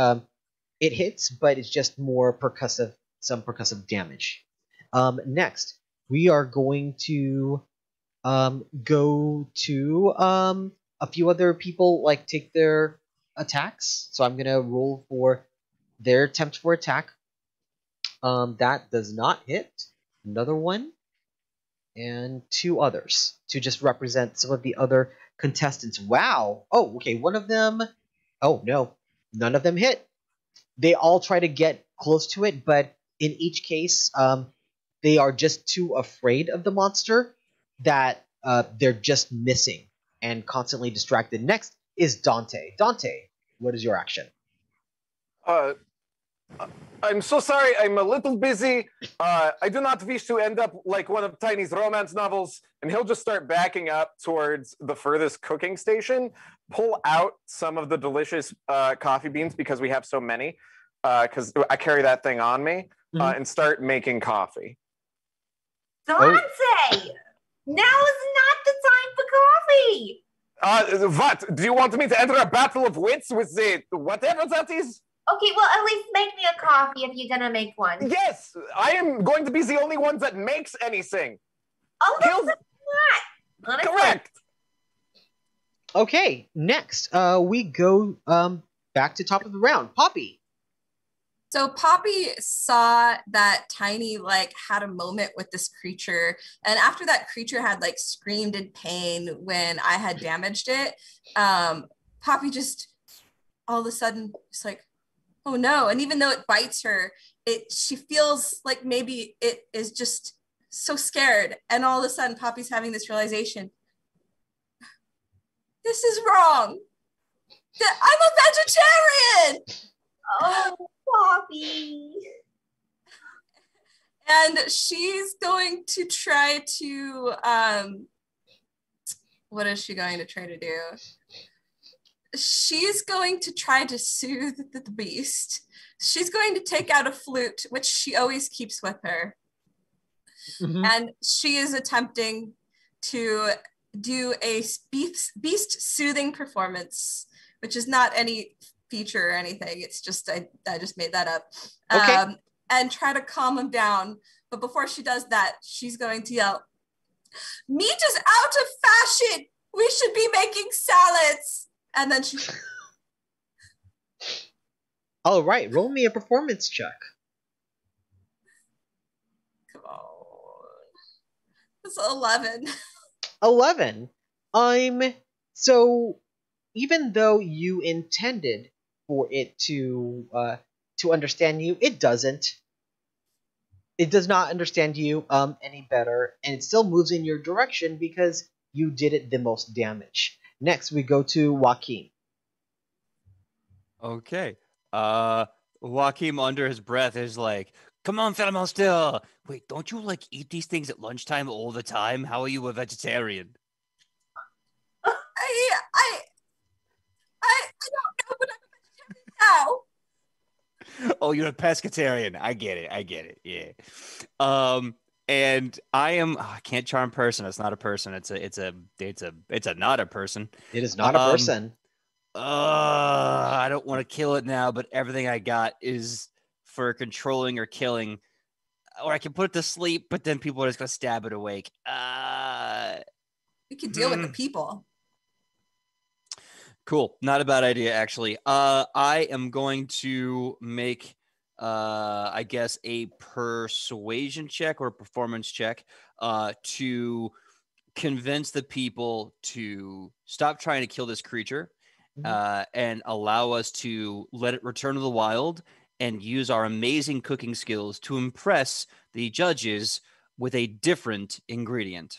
hits, but it's just more percussive, some percussive damage. Next, we are going to go to a few other people like take their attacks. So I'm gonna roll for their attempt for attack. That does not hit. Another one, and two others to just represent some of the other contestants. Wow. Oh, okay. One of them. Oh no, none of them hit. They all try to get close to it, but in each case, they are just too afraid of the monster that they're just missing and constantly distracted. Next is Dante. Dante, what is your action? Uh, I'm so sorry. I'm a little busy. I do not wish to end up like one of Tiny's romance novels. And he'll just start backing up towards the furthest cooking station, pull out some of the delicious coffee beans because we have so many, because I carry that thing on me, and start making coffee. Dante! Now is not the time for coffee! What? Do you want me to enter a battle of wits with the whatever that is? Okay, well, at least make me a coffee if you're gonna make one. Yes, I am going to be the only one that makes anything. Oh, that's not. Correct. Okay, next, we go back to top of the round. Poppy. So Poppy saw that Tiny like had a moment with this creature, and after that creature had like screamed in pain when I had damaged it, Poppy just all of a sudden just like, oh no. And even though it bites her, she feels like maybe it is just so scared. And all of a sudden Poppy's having this realization, this is wrong. I'm a vegetarian. Oh, Poppy. And she's going to try to, what is she going to try to do? She's going to try to soothe the beast. She's going to take out a flute, which she always keeps with her. Mm-hmm. And she is attempting to do a beast soothing performance, which is not any feature or anything. It's just, I just made that up. Okay. And try to calm him down. But before she does that, she's going to yell, meat is out of fashion. We should be making salads. And then she... All right, roll me a performance check. Come on. It's 11. 11. So even though you intended for it to understand you, it doesn't. It does not understand you any better, and it still moves in your direction because you did it the most damage. Next, we go to Joaquin. Okay. Joaquin under his breath is like, come on, Fenimel still. Wait, don't you like eat these things at lunchtime all the time? How are you a vegetarian? I don't know, but I'm a vegetarian now. Oh, you're a pescatarian. I get it. Yeah. And I can't charm person. It's not a person. It's a not a person. It is not a person. I don't want to kill it now, but everything I got is for controlling or killing. Or I can put it to sleep, but then people are just going to stab it awake. You could deal with the people. Cool. Not a bad idea, actually. I am going to make, I guess, a persuasion check or a performance check to convince the people to stop trying to kill this creature and allow us to let it return to the wild and use our amazing cooking skills to impress the judges with a different ingredient.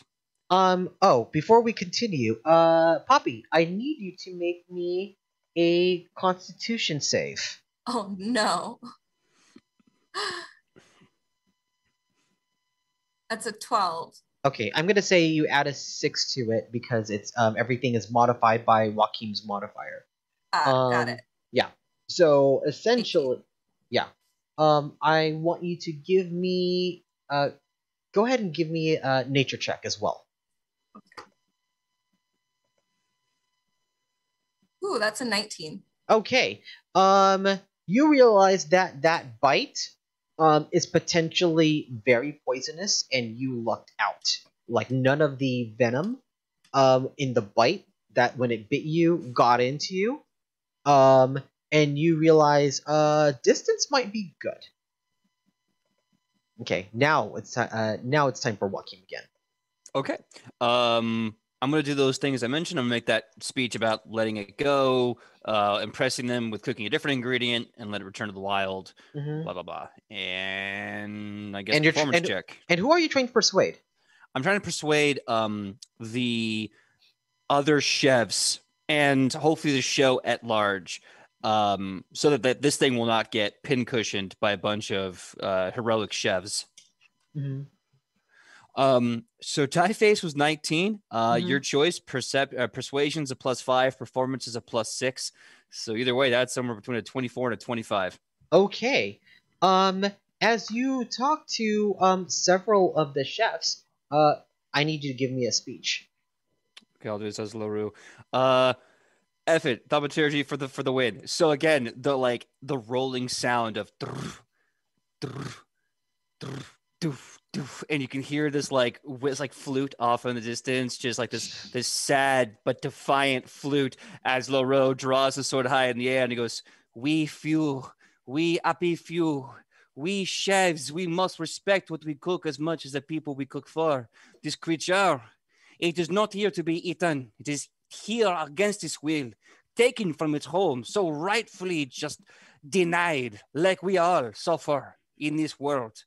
Before we continue, Poppy, I need you to make me a Constitution save. Oh no. That's a 12. Okay, I'm gonna say you add a 6 to it because it's everything is modified by Joaquim's modifier. Got it. Yeah. So essentially, yeah. I want you to give me go ahead and give me a nature check as well. Ooh, that's a 19. Okay. You realize that that bite is potentially very poisonous, and you lucked out. Like none of the venom in the bite that when it bit you got into you. And you realize distance might be good. Okay, now it's time for Joaquim again. Okay. I'm going to do those things I mentioned. I'm going to make that speech about letting it go, impressing them with cooking a different ingredient, and let it return to the wild, blah, blah, blah. And I guess performance check. And who are you trying to persuade? I'm trying to persuade the other chefs and hopefully the show at large so that this thing will not get pincushioned by a bunch of heroic chefs. So Tie Face was 19. Your choice. Persuasion's a +5. Performance is a +6. So either way, that's somewhere between a 24 and a 25. Okay. As you talk to several of the chefs, I need you to give me a speech. Okay, I'll do this as LaRue. F it, thaumaturgy for the win. So again, the rolling sound of and you can hear this flute off in the distance, just like this sad but defiant flute as LaRue draws his sword high in the air and he goes, "We few, we happy few, we chefs, we must respect what we cook as much as the people we cook for. This creature, it is not here to be eaten. It is here against its will, taken from its home, so rightfully just denied, like we all suffer in this world.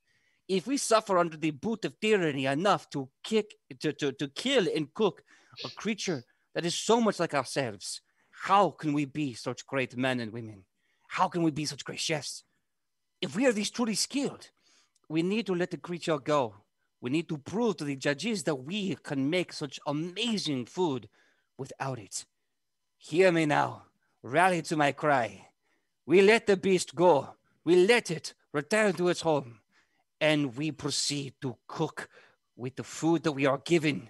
If we suffer under the boot of tyranny enough to kill and cook a creature that is so much like ourselves, how can we be such great men and women? How can we be such great chefs? If we are these truly skilled, we need to let the creature go. We need to prove to the judges that we can make such amazing food without it. Hear me now. Rally to my cry. We let the beast go. We let it return to its home. And we proceed to cook with the food that we are given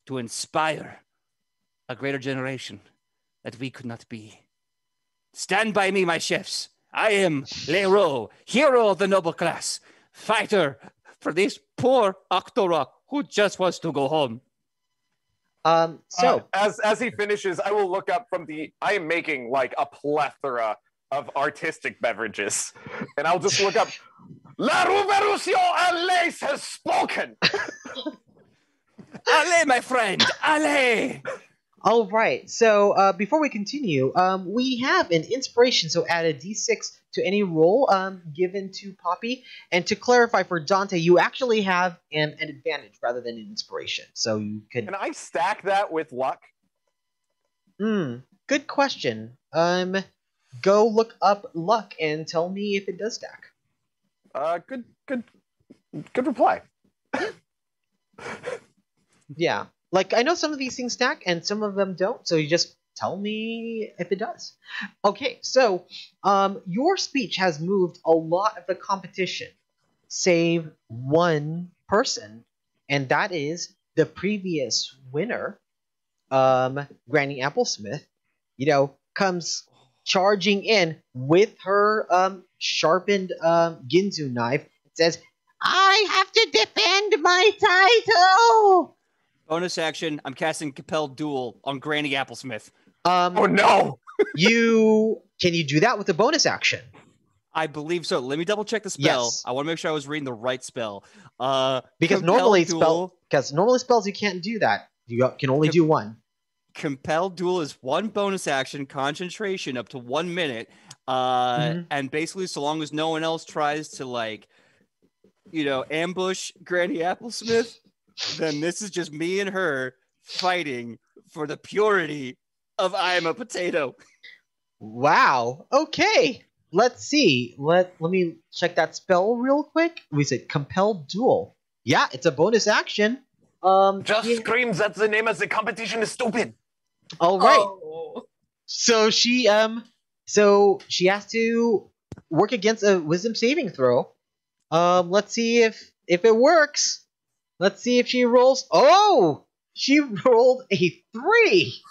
to inspire a greater generation that we could not be. Stand by me, my chefs. I am Leroy, hero of the noble class, fighter for this poor Octorok who just wants to go home. As he finishes, I will look up I am making like a plethora of artistic beverages, and I'll just look up, La Revolution Alaise has spoken. Allez, my friend, allez. All right. So before we continue, we have an inspiration. So add a d6 to any roll given to Poppy. And to clarify for Dante, you actually have an advantage rather than an inspiration. So you can. Can I stack that with luck? Good question. Go look up luck and tell me if it does stack. Good reply. Yeah. Like, I know some of these things stack and some of them don't, so you just tell me if it does. Okay, so your speech has moved a lot of the competition, save one person, and that is the previous winner, Granny Applesmith. You know, comes charging in with her sharpened Ginzu knife. It says, "I have to defend my title." Bonus action. I'm casting Compelled Duel on Granny Applesmith. Oh no! Can you do that with a bonus action? I believe so. Let me double check the spell. Yes. I want to make sure I was reading the right spell. Because normally spells you can't do that. You can only do one. Compelled Duel is one bonus action, concentration up to 1 minute. And basically, so long as no one else tries to ambush Granny Applesmith, then this is just me and her fighting for the purity of I am a potato. Wow. Okay. Let's see. Let me check that spell real quick. We said Compelled Duel. Yeah, it's a bonus action. Just screams that the name of the competition is stupid. All right. Oh. So she has to work against a wisdom saving throw. Let's see if it works. Let's see if she rolls. Oh, she rolled a 3.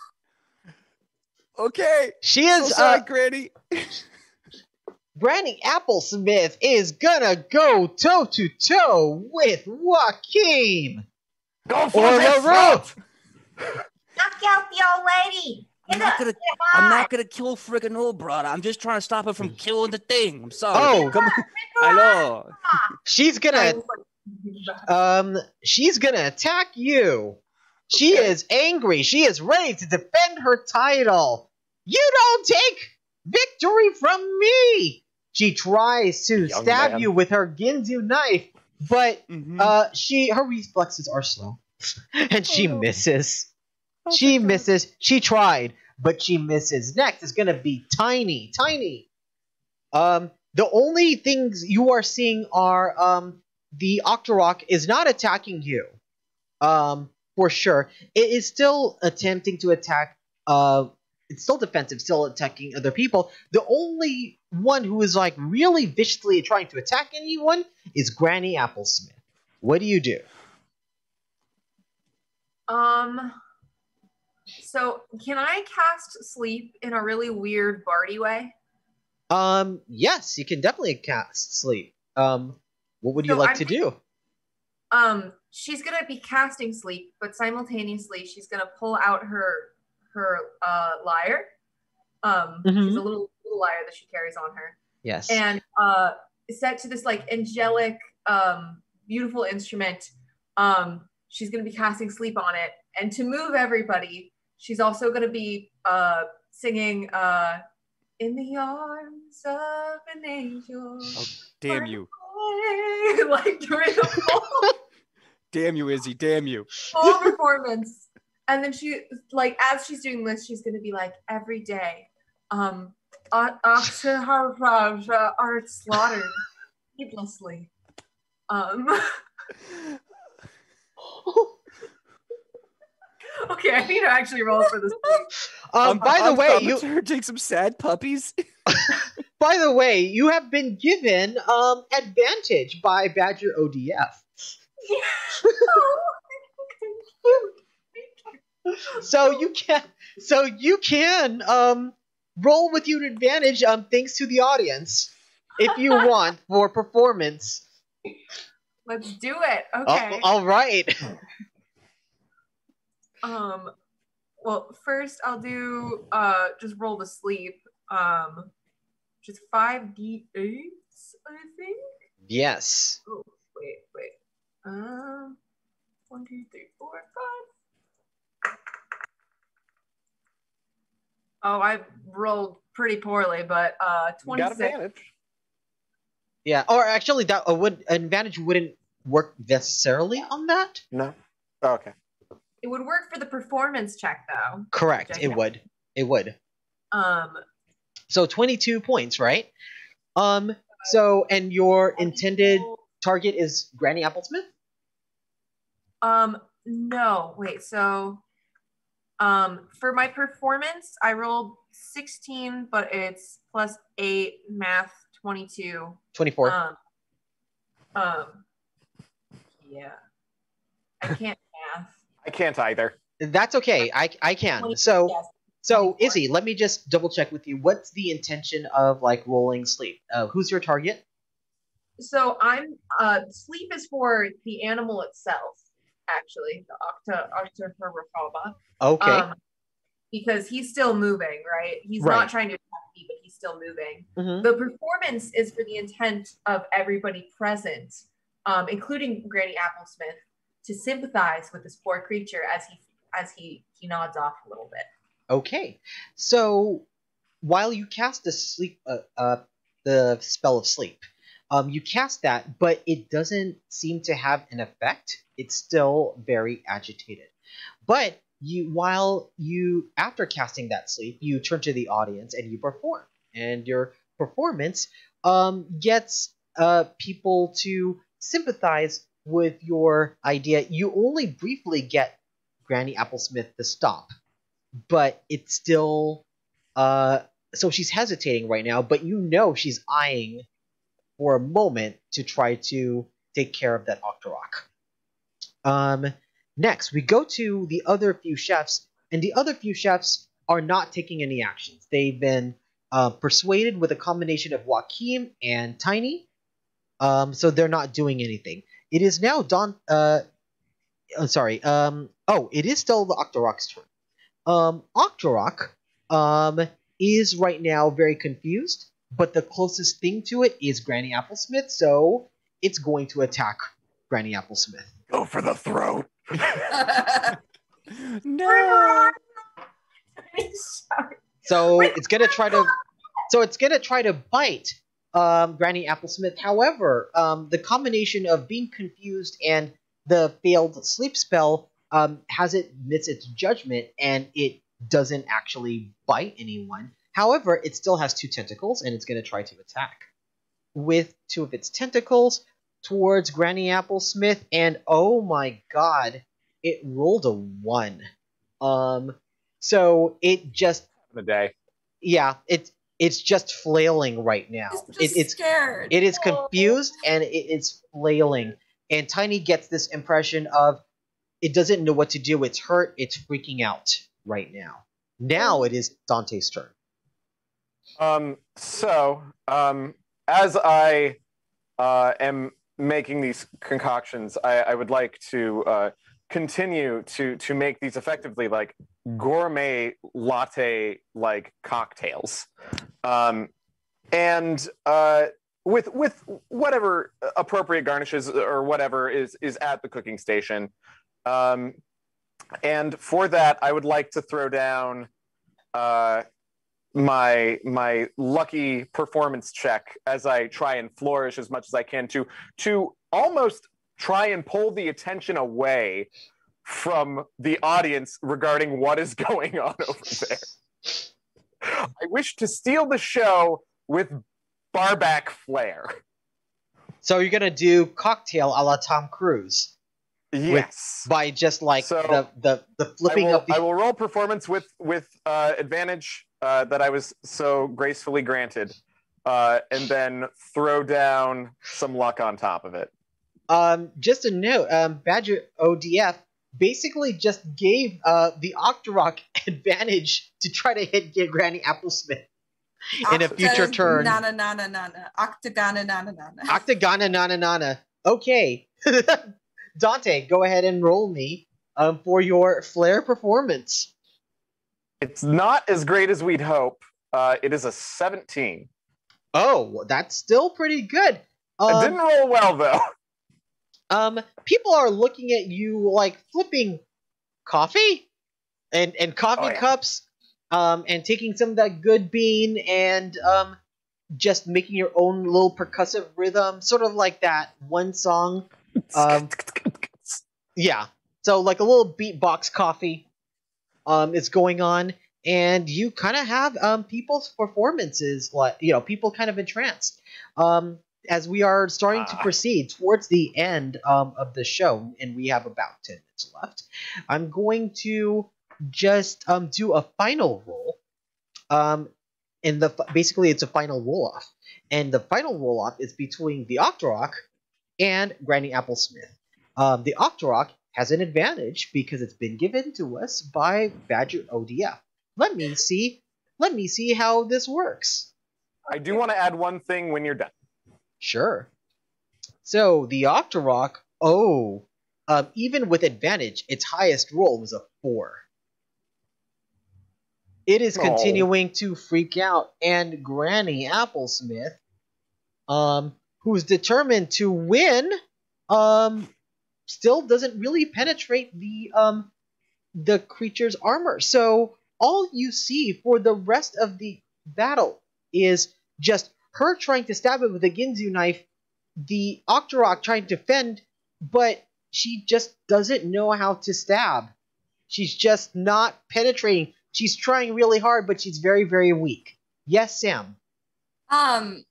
Okay. She is so sorry, Granny. Granny Applesmith is gonna go toe to toe with Joaquin. Go for Or this LaRue. Knock out the old lady. I'm not gonna kill friggin' old brother. I'm just trying to stop her from killing the thing. I'm sorry. Oh, come on. Hello. She's gonna attack you. She is angry. She is ready to defend her title. You don't take victory from me. She tries to Young stab man. you with her Ginzu knife, but her reflexes are slow, and she misses. She misses. She tried, but she misses. Next is gonna be Tiny. Tiny. The only things you are seeing are the Octorok is not attacking you. For sure. It is still attempting to attack. It's still defensive, still attacking other people. The only one who is like really viciously trying to attack anyone is Granny Applesmith. What do you do? So can I cast sleep in a really weird bardy way? Yes, you can definitely cast sleep. What would you So like I'm to do? She's gonna be casting sleep, but simultaneously she's gonna pull out her lyre. She's a little lyre that she carries on her. Yes. And set to this like angelic, beautiful instrument. She's gonna be casting sleep on it, and to move everybody, she's also gonna be singing "In the Arms of an Angel." Oh, damn you. Like during the full, Damn you, Izzy. Damn you. full performance. And then she, like, as she's doing this, she's gonna be like, every day, are slaughtered needlessly. Okay, I need to actually roll for this. By the way, you take some sad puppies. by the way, you have been given advantage by Badger ODF. So you can roll with your advantage thanks to the audience if you want for performance. Let's do it. Okay. All right. Well, first I'll do just roll to sleep. Which is 5d8, I think. Yes. Oh, wait. 1, 2, 3, 4, 5. Oh, I rolled pretty poorly, but You got 26. advantage. Yeah. Or actually, that advantage wouldn't work necessarily on that. No. Oh, okay. It would work for the performance check, though. Correct. It would. It would. So 22 points, right? So and your intended target is Granny Applesmith? No. Wait. So, for my performance, I rolled 16, but it's plus 8 math 22. 24. Yeah. I can't math. I can't either. That's okay. I can. Yes. So 24. Izzy, let me just double check with you. What's the intention of like rolling sleep? Who's your target? So I'm sleep is for the animal itself, actually, the Octoherifaba. Okay. Because he's still moving, right? He's Right. not trying to attack me, but he's still moving. Mhm. The performance is for the intent of everybody present, including Granny Applesmith, to sympathize with this poor creature as he nods off a little bit. Okay. So while you cast the spell of sleep, you cast that, but it doesn't seem to have an effect. It's still very agitated. But after casting that sleep, you turn to the audience and you perform, and your performance gets people to sympathize with your idea. You only briefly get Granny Applesmith to stop, but it's still so she's hesitating right now, but you know she's eyeing for a moment to try to take care of that Octorok. Next, we go to the other few chefs, and the other few chefs are not taking any actions. They've been persuaded with a combination of Joachim and Tiny, so they're not doing anything. It is now it is still the Octorok's turn. Octorok is right now very confused, but the closest thing to it is Granny Applesmith, so it's going to attack Granny Applesmith. Go for the throat. No. Sorry. So it's gonna try to bite Granny Applesmith. However, the combination of being confused and the failed sleep spell has it miss its judgment, and it doesn't actually bite anyone. However, it still has two tentacles, and it's going to try to attack with two of its tentacles towards Granny Applesmith, and oh my god, it rolled a 1. So it just The day. it's just flailing right now. It's scared. It is confused and it's flailing. And Tiny gets this impression of it doesn't know what to do. It's hurt. It's freaking out right now. Now it is Dante's turn. As I am making these concoctions, I would like to continue to make these effectively like gourmet latte like cocktails, and with whatever appropriate garnishes or whatever is at the cooking station. And for that, I would like to throw down my lucky performance check as I try and flourish as much as I can to almost try and pull the attention away from the audience regarding what is going on over there. I wish to steal the show with barback flair. So you're gonna do cocktail a la Tom Cruise. Yes. By just like So, the flipping of the. I will roll performance with advantage that I was so gracefully granted, and then throw down some luck on top of it. Just a note, Badger ODF basically just gave the Octorok advantage to try to get Granny Applesmith in a future turn. Nana. Octagona nana. Octagona nana. Okay. Dante, go ahead and roll me for your flair performance. It's not as great as we'd hope. It is a 17. Oh, that's still pretty good. I didn't roll well, though. People are looking at you like flipping coffee and coffee cups, and taking some of that good bean and just making your own little percussive rhythm, sort of like that one song. Yeah, so like a little beatbox coffee is going on, and you kind of have people's performances, like, you know, people kind of entranced. As we are starting to proceed towards the end of the show, and we have about 10 minutes left, I'm going to just do a final roll. Basically, it's a final roll-off. And the final roll-off is between the Octorok and Granny Applesmith. The Octorok has an advantage because it's been given to us by Badger ODF. let me see how this works. I do want to add one thing when you're done. Sure. So the Octorok, even with advantage, its highest roll was a 4. It is continuing to freak out, and Granny Applesmith, who's determined to win, still doesn't really penetrate the creature's armor. So all you see for the rest of the battle is just her trying to stab it with a Ginzu knife, the Octorok trying to defend, but she just doesn't know how to stab. She's just not penetrating. She's trying really hard, but she's very, very weak. Yes, Sam? Could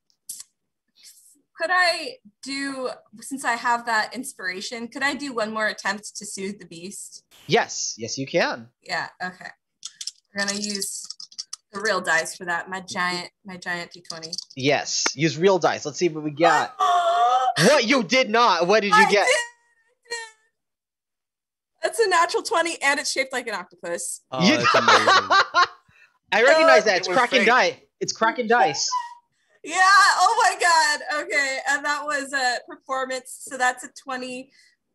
I do, since I have that inspiration, could I do one more attempt to soothe the beast? Yes, you can. Yeah, okay. We're gonna use the real dice for that, my giant D20. Yes, use real dice. Let's see what we got. What? You did not. What did you get? That's a natural 20, and it's shaped like an octopus. Oh, that's amazing. I recognize that. It's It was Kraken fake. dice. It's Kraken dice. Yeah, oh my god. Okay, and that was a performance, so that's a 20,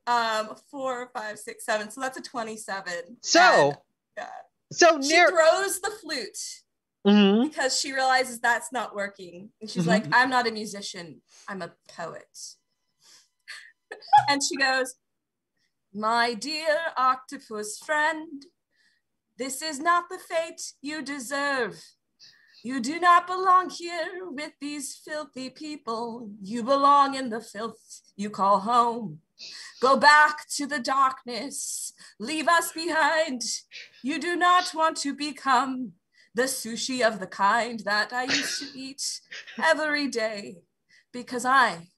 4, 5, 6, 7. So that's a 27. So, And, she near. throws the flute Mhm. because she realizes that's not working. And she's like, I'm not a musician, I'm a poet. And she goes, my dear octopus friend, this is not the fate you deserve. You do not belong here with these filthy people. You belong in the filth you call home. Go back to the darkness. Leave us behind. You do not want to become the sushi of the kind that I used to eat every day, because I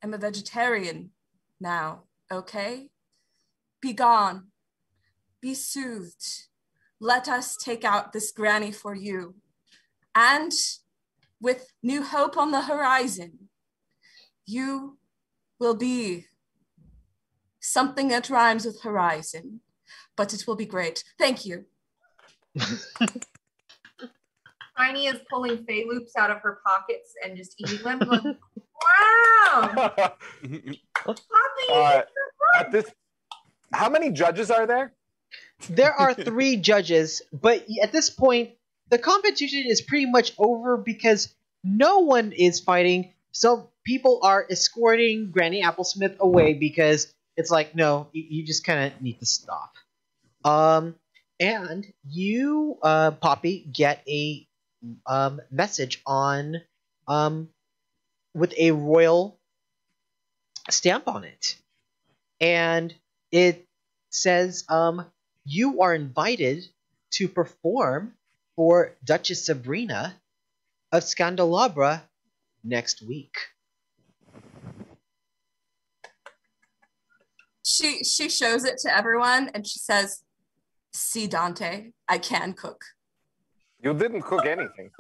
am a vegetarian now, okay? Be gone. Be soothed. Let us take out this granny for you. And with new hope on the horizon, you will be something that rhymes with horizon, but it will be great. Thank you. Tiny is pulling Fey loops out of her pockets and just eating them. Going, wow, Poppy, At this, how many judges are there? There are 3 judges, but at this point, the competition is pretty much over because no one is fighting. Some people are escorting Granny Applesmith away because it's like, no, you just kind of need to stop. And you, Poppy, get a message on with a royal stamp on it, and it says you are invited to perform for Duchess Sabrina of Scandelabra next week. She shows it to everyone and she says, see, Dante, I can cook. You didn't cook anything.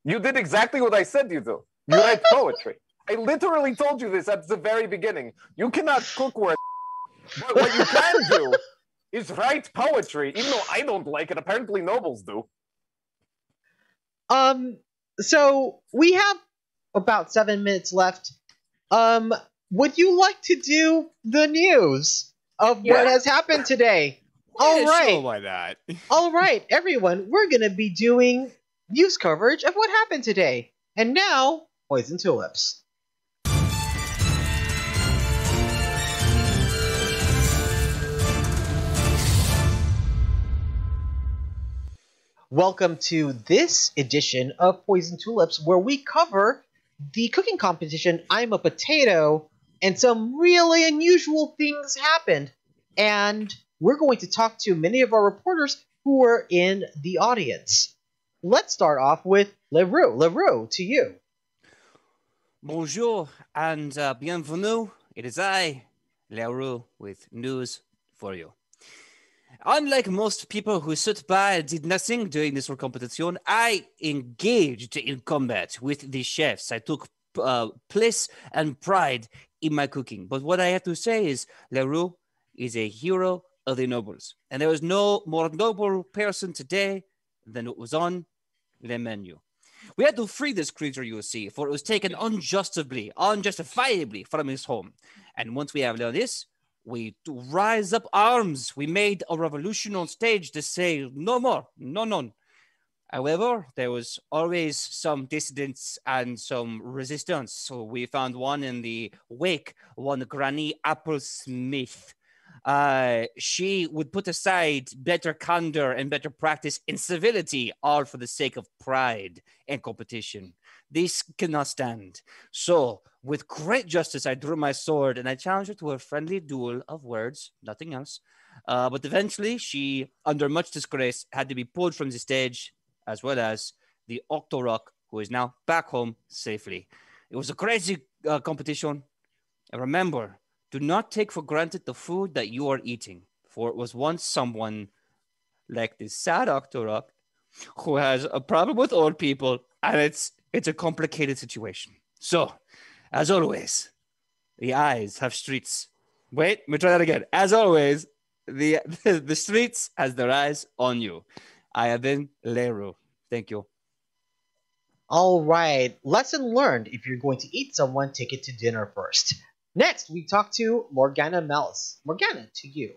You did exactly what I said you do. You write poetry. I literally told you this at the very beginning. You cannot cook where but what you can do is write poetry, even though I don't like it. Apparently nobles do. So we have about 7 minutes left. Would you like to do the news of what has happened today? All right. Sure, why not? All right, everyone, we're going to be doing news coverage of what happened today. And now, Poison Tulips. Welcome to this edition of Poison Tulips, where we cover the cooking competition, I'm a Potato, and some really unusual things happened. And we're going to talk to many of our reporters who were in the audience. Let's start off with Leroux. Leroux, to you. Bonjour and bienvenue. It is I, Leroux, with news for you. Unlike most people who stood by and did nothing during this competition, I engaged in combat with the chefs. I took place and pride in my cooking. But what I have to say is, Leroux is a hero of the nobles. And there was no more noble person today than what was on the menu. We had to free this creature, you see, for it was taken unjustifiably from his home. And once we have done this, we rise up arms. We made a revolution on stage to say no more, no none. However, there was always some dissidents and some resistance. So we found one in the wake, one Granny Applesmith. She would put aside better candor and better practice in civility, all for the sake of pride and competition. This cannot stand. So, with great justice, I drew my sword and I challenged her to a friendly duel of words, nothing else. But eventually, she, under much disgrace, had to be pulled from the stage, as well as the Octorok, who is now back home safely. It was a crazy competition. And remember, do not take for granted the food that you are eating, for it was once someone like this sad Octorok who has a problem with old people, and it's a complicated situation. So, as always, the eyes have streets. Wait, let me try that again. As always, the streets has their eyes on you. I have been Leru. Thank you. All right, lesson learned. If you're going to eat someone, take it to dinner first. Next, we talk to Morgana Malice. Morgana, to you.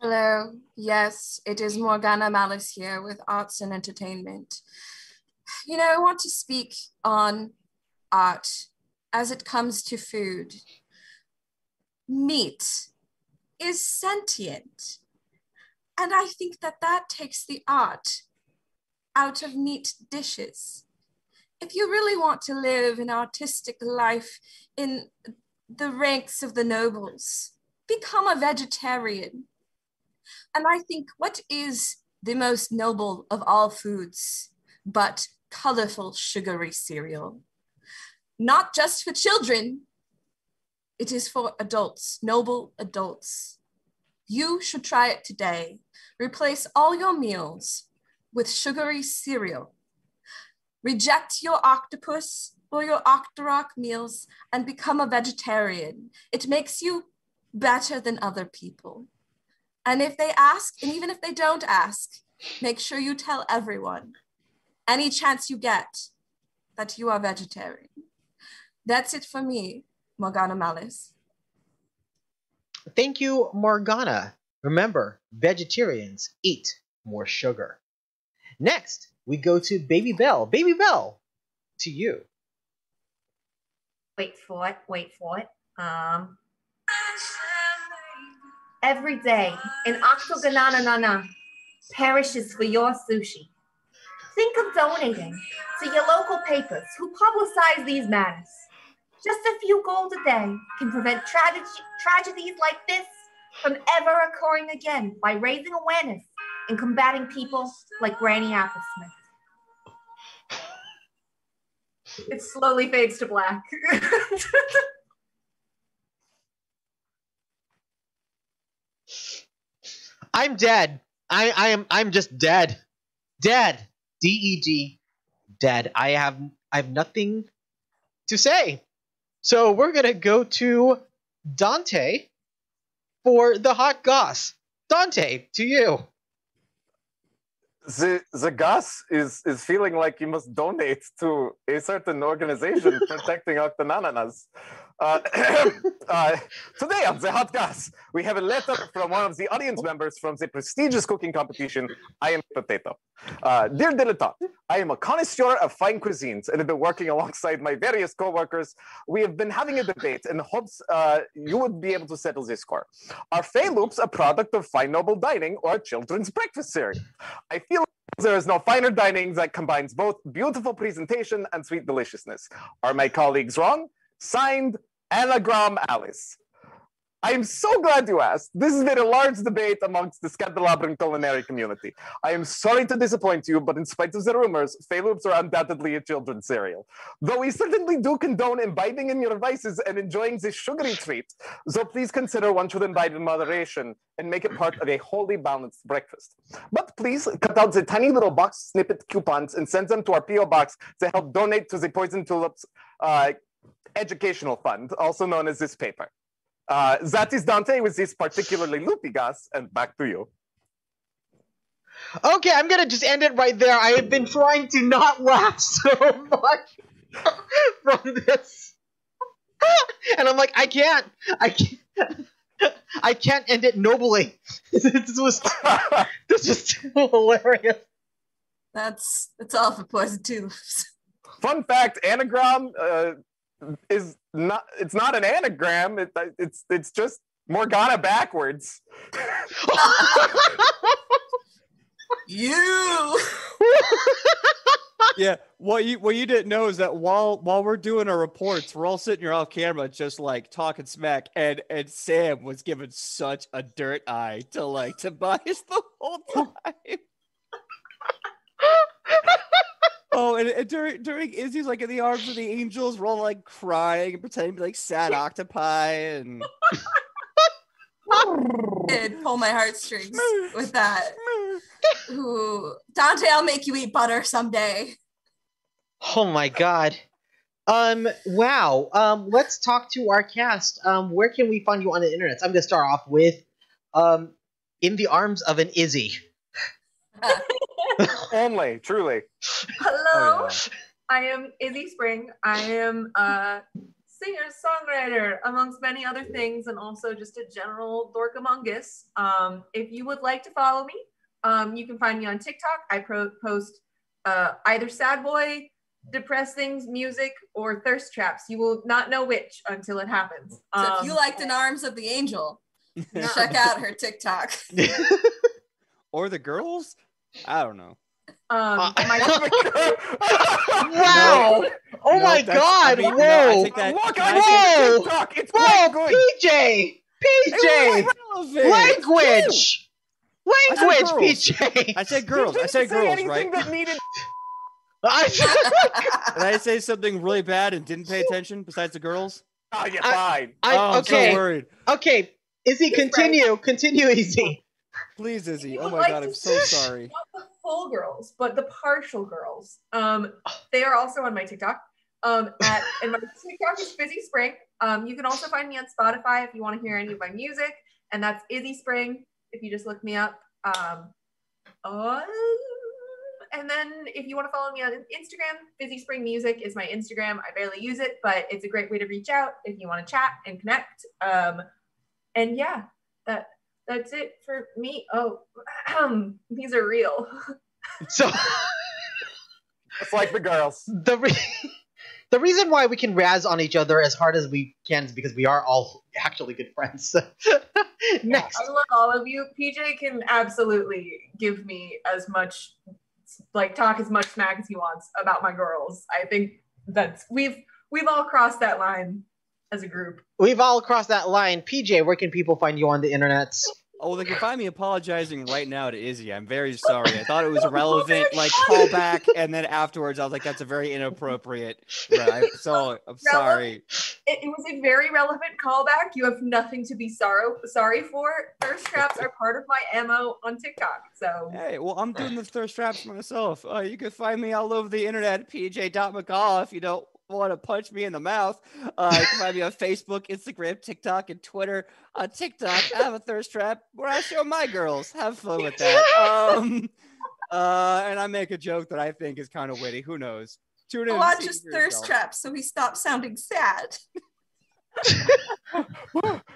Hello. Yes, it is Morgana Malice here with Arts and Entertainment. You know, I want to speak on art as it comes to food. Meat is sentient. And I think that that takes the art out of meat dishes. If you really want to live an artistic life in the ranks of the nobles, become a vegetarian. And I think, what is the most noble of all foods but colorful, sugary cereal? Not just for children, it is for adults, noble adults. You should try it today. Replace all your meals with sugary cereal. Reject your octopus or your octorok meals and become a vegetarian. It makes you better than other people. And if they ask, and even if they don't ask, make sure you tell everyone, any chance you get, that you are vegetarian. That's it for me, Morgana Malice. Thank you, Morgana. Remember, vegetarians eat more sugar. Next, we go to Baby Bell. Baby Bell, to you. Wait for it. Every day, an octogonanana perishes for your sushi. Think of donating to your local papers who publicize these matters. Just a few gold a day can prevent tragedies like this from ever occurring again by raising awareness and combating people like Granny Applesmith. It slowly fades to black. I'm dead. I'm just dead. Dead. D-E-D. Dead. I have nothing to say. So we're gonna go to Dante for the hot goss. Dante, to you. The Gus is feeling like he must donate to a certain organization protecting Octonananas. Today on the Hot Gas, we have a letter from one of the audience members from the prestigious cooking competition, I Am Potato. Dear Dilettante, I am a connoisseur of fine cuisines and have been working alongside my various co-workers. We have been having a debate in hopes you would be able to settle this score. Are Fey Loops a product of fine noble dining or a children's breakfast cereal? I feel there is no finer dining that combines both beautiful presentation and sweet deliciousness. Are my colleagues wrong? Signed, Anagram Alice. I am so glad you asked. This has been a large debate amongst the Scandelabran culinary community. I am sorry to disappoint you, but in spite of the rumors, Fey Loops are undoubtedly a children's cereal. Though we certainly do condone imbibing in your vices and enjoying this sugary treat, so please consider one should imbibe in moderation and make it part of a wholly balanced breakfast. But please cut out the tiny little box snippet coupons and send them to our P.O. box to help donate to the Poison Tulips Educational Fund, also known as this paper. That is Dante with this particularly loopy gas, and back to you. Okay, I'm gonna just end it right there. I have been trying to not laugh so much from this, and I'm like, I can't end it nobly. This was too hilarious. That's all for Poison Tulips. Fun fact: anagram is not. It's not an anagram. It's just Morgana backwards. You. Yeah, what you didn't know is that while we're doing our reports, we're all sitting here off camera, just like talking smack, and Sam was giving such a dirt eye to Tobias the whole time. Oh, and during Izzy's like in the arms of the angels, we're all like crying and pretending to be like sad octopi and pull my heartstrings with that. Ooh, Dante, I'll make you eat butter someday. Oh my god. Wow. Let's talk to our cast. Where can we find you on the internet? So I'm gonna start off with In the Arms of an Izzy. Only, truly. Hello, Oh, yeah. I am Izzy Spring. I am a singer-songwriter, amongst many other things, and also just a general dork among us. If you would like to follow me, you can find me on TikTok. I post either sad boy, depressed things, music, or thirst traps. You will not know which until it happens. So if you liked In Arms of the Angel, check out her TikTok. Or the girls? I don't know. Wow! No. Oh No, my that's- god! I mean, Whoa! no, I take that- Look, can I I see Whoa! TikTok. It's Whoa! quite good. PJ! PJ! Language! Language, girls. PJ! I said girls. I Didn't said say girls, anything right? that needed. Did I say something really bad and didn't pay attention besides the girls? Oh, you're fine. I'm okay. so worried. Okay, Izzy, continue. right. Continue, Izzy. Please, Izzy. You Oh would my like god, to I'm so see- sorry. Not the full girls, but the partial girls. They are also on my TikTok. And my TikTok is Fizzy Spring. You can also find me on Spotify if you want to hear any of my music, and that's Izzy Spring. If you just look me up. And then if you want to follow me on Instagram, Fizzy Spring Music is my Instagram. I barely use it, but it's a great way to reach out if you want to chat and connect. And yeah, that's it for me. Oh, these are real. So It's like the girls. the reason why we can razz on each other as hard as we can is because we are all actually good friends. Next. I love all of you. PJ can absolutely give me as much, talk as much smack as he wants about my girls. I think that's we've all crossed that line as a group. We've all crossed that line. PJ, where can people find you on the internets? Oh, they can find me apologizing right now to Izzy. I'm very sorry. I thought it was a relevant callback, and then afterwards I was like, that's a very inappropriate. Right? So I'm sorry. It was a very relevant callback. You have nothing to be sorry for. Thirst traps are part of my MO on TikTok. So Hey, well, I'm doing the thirst traps myself. You can find me all over the internet at pj.mccaw if you don't want to punch me in the mouth. You can find me on Facebook, Instagram, TikTok, and Twitter. On TikTok, I have a thirst trap where I show my girls. Have fun with that. And I make a joke that I think is kind of witty. Who knows? Tune in. A and lot see just for thirst yourself. traps so he stops sounding sad.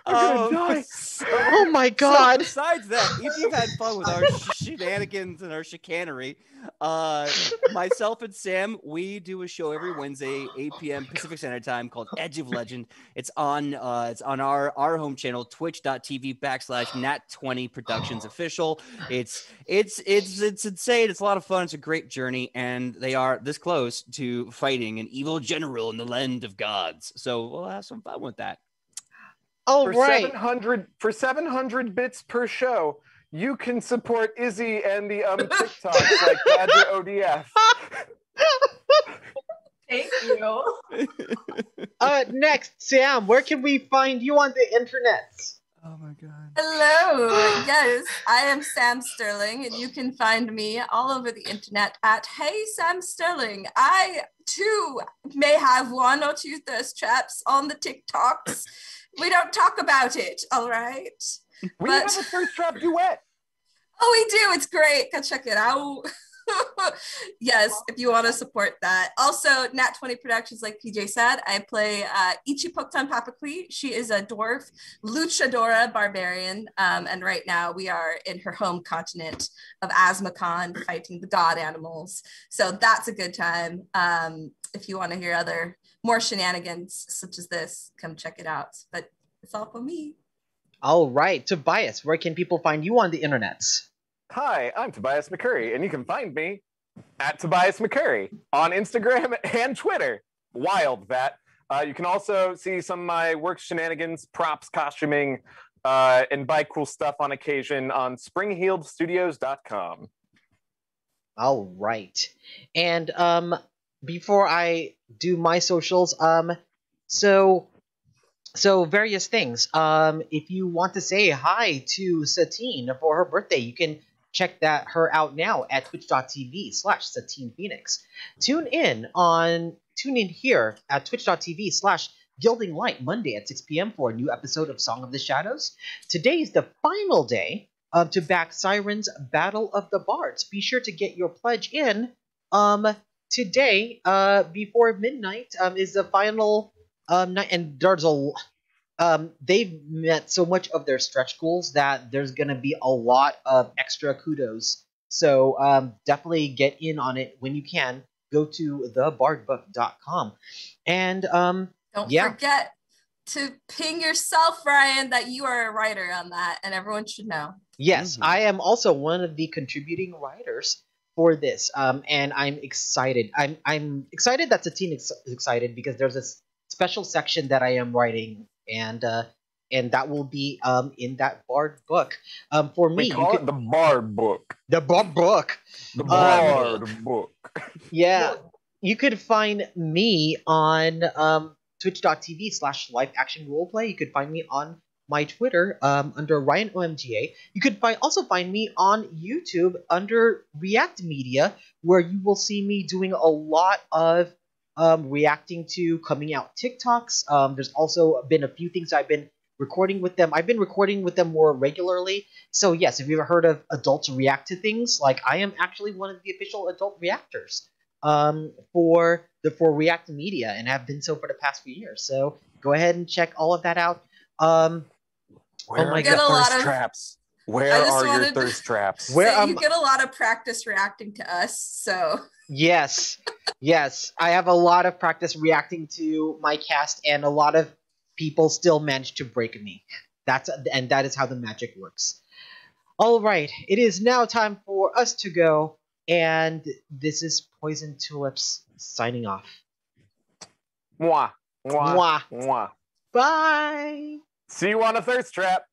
Oh my So god! besides that, if you've had fun with our shenanigans and our chicanery, myself and Sam, we do a show every Wednesday, 8 p.m. Pacific Standard Time called Edge of Legend. It's on our home channel, twitch.tv/Nat20 Productions Official. It's insane. It's a lot of fun. It's a great journey, and they are this close to fighting an evil general in the land of gods. So we'll have some fun with that. Oh, For right. 700 bits per show, you can support Izzy and the TikToks like Badger ODF. thank you. Next, Sam, where can we find you on the internet? Oh my god. Hello, yes, I am Sam Sterling, and you can find me all over the internet at Hey Sam Sterling. I too may have one or two thirst traps on the TikToks, We don't talk about it, all right? We have a thirst trap duet. Oh, we do. It's great. Go check it out. Yes, if you want to support that. Also, Nat 20 Productions, like PJ said, I play Ichipoktan Papakui. She is a dwarf luchadora barbarian. And right now we are in her home continent of Asmakon fighting the god animals. So that's a good time. If you want to hear other more shenanigans such as this, come check it out. But it's all for me. All right, Tobias, where can people find you on the internets? Hi, I'm Tobias McCurry, and you can find me at Tobias McCurry on Instagram and Twitter. Wild, that. You can also see some of my work shenanigans, props, costuming, and buy cool stuff on occasion on springheeledstudios.com. All right. And before I do my socials, so various things. If you want to say hi to Satine for her birthday, you can check her out now at twitch.tv/SatinePhoenix. Tune in here at twitch.tv/Gilding Light Monday at 6 p.m. for a new episode of Song of the Shadows. Today is the final day to back Siren's Battle of the Bards. Be sure to get your pledge in. Today, before midnight, is the final night, and there's they've met so much of their stretch goals that there's going to be a lot of extra kudos. So definitely get in on it when you can. Go to thebardbook.com. And don't forget to ping yourself, Ryan, that you are a writer on that, and everyone should know. Yes, I am also one of the contributing writers for this, and I'm excited. I'm excited that Satine is excited because there's a special section that I am writing, and that will be in that Bard book. For me, we call it the Bard book. The Bard book. The Bard book. Yeah, you could find me on twitch.tv/liveactionroleplay. You could find me on my Twitter under RyanOMGA. You could also find me on YouTube under React Media, where you will see me doing a lot of reacting to coming out TikToks. There's also been a few things I've been recording with them. I've been recording with them more regularly. So yes, if you've ever heard of adults react to things, like I am actually one of the official adult reactors for React Media, and have been so for the past few years. So go ahead and check all of that out. Where are your thirst traps? Where are your thirst traps? You get a lot of practice reacting to us, so... Yes, I have a lot of practice reacting to my cast, and a lot of people still manage to break me. That is how the magic works. All right, it is now time for us to go, and this is Poison Tulips signing off. Mwah. Mwah. Mwah. Mwah. Bye. See you on a thirst trap.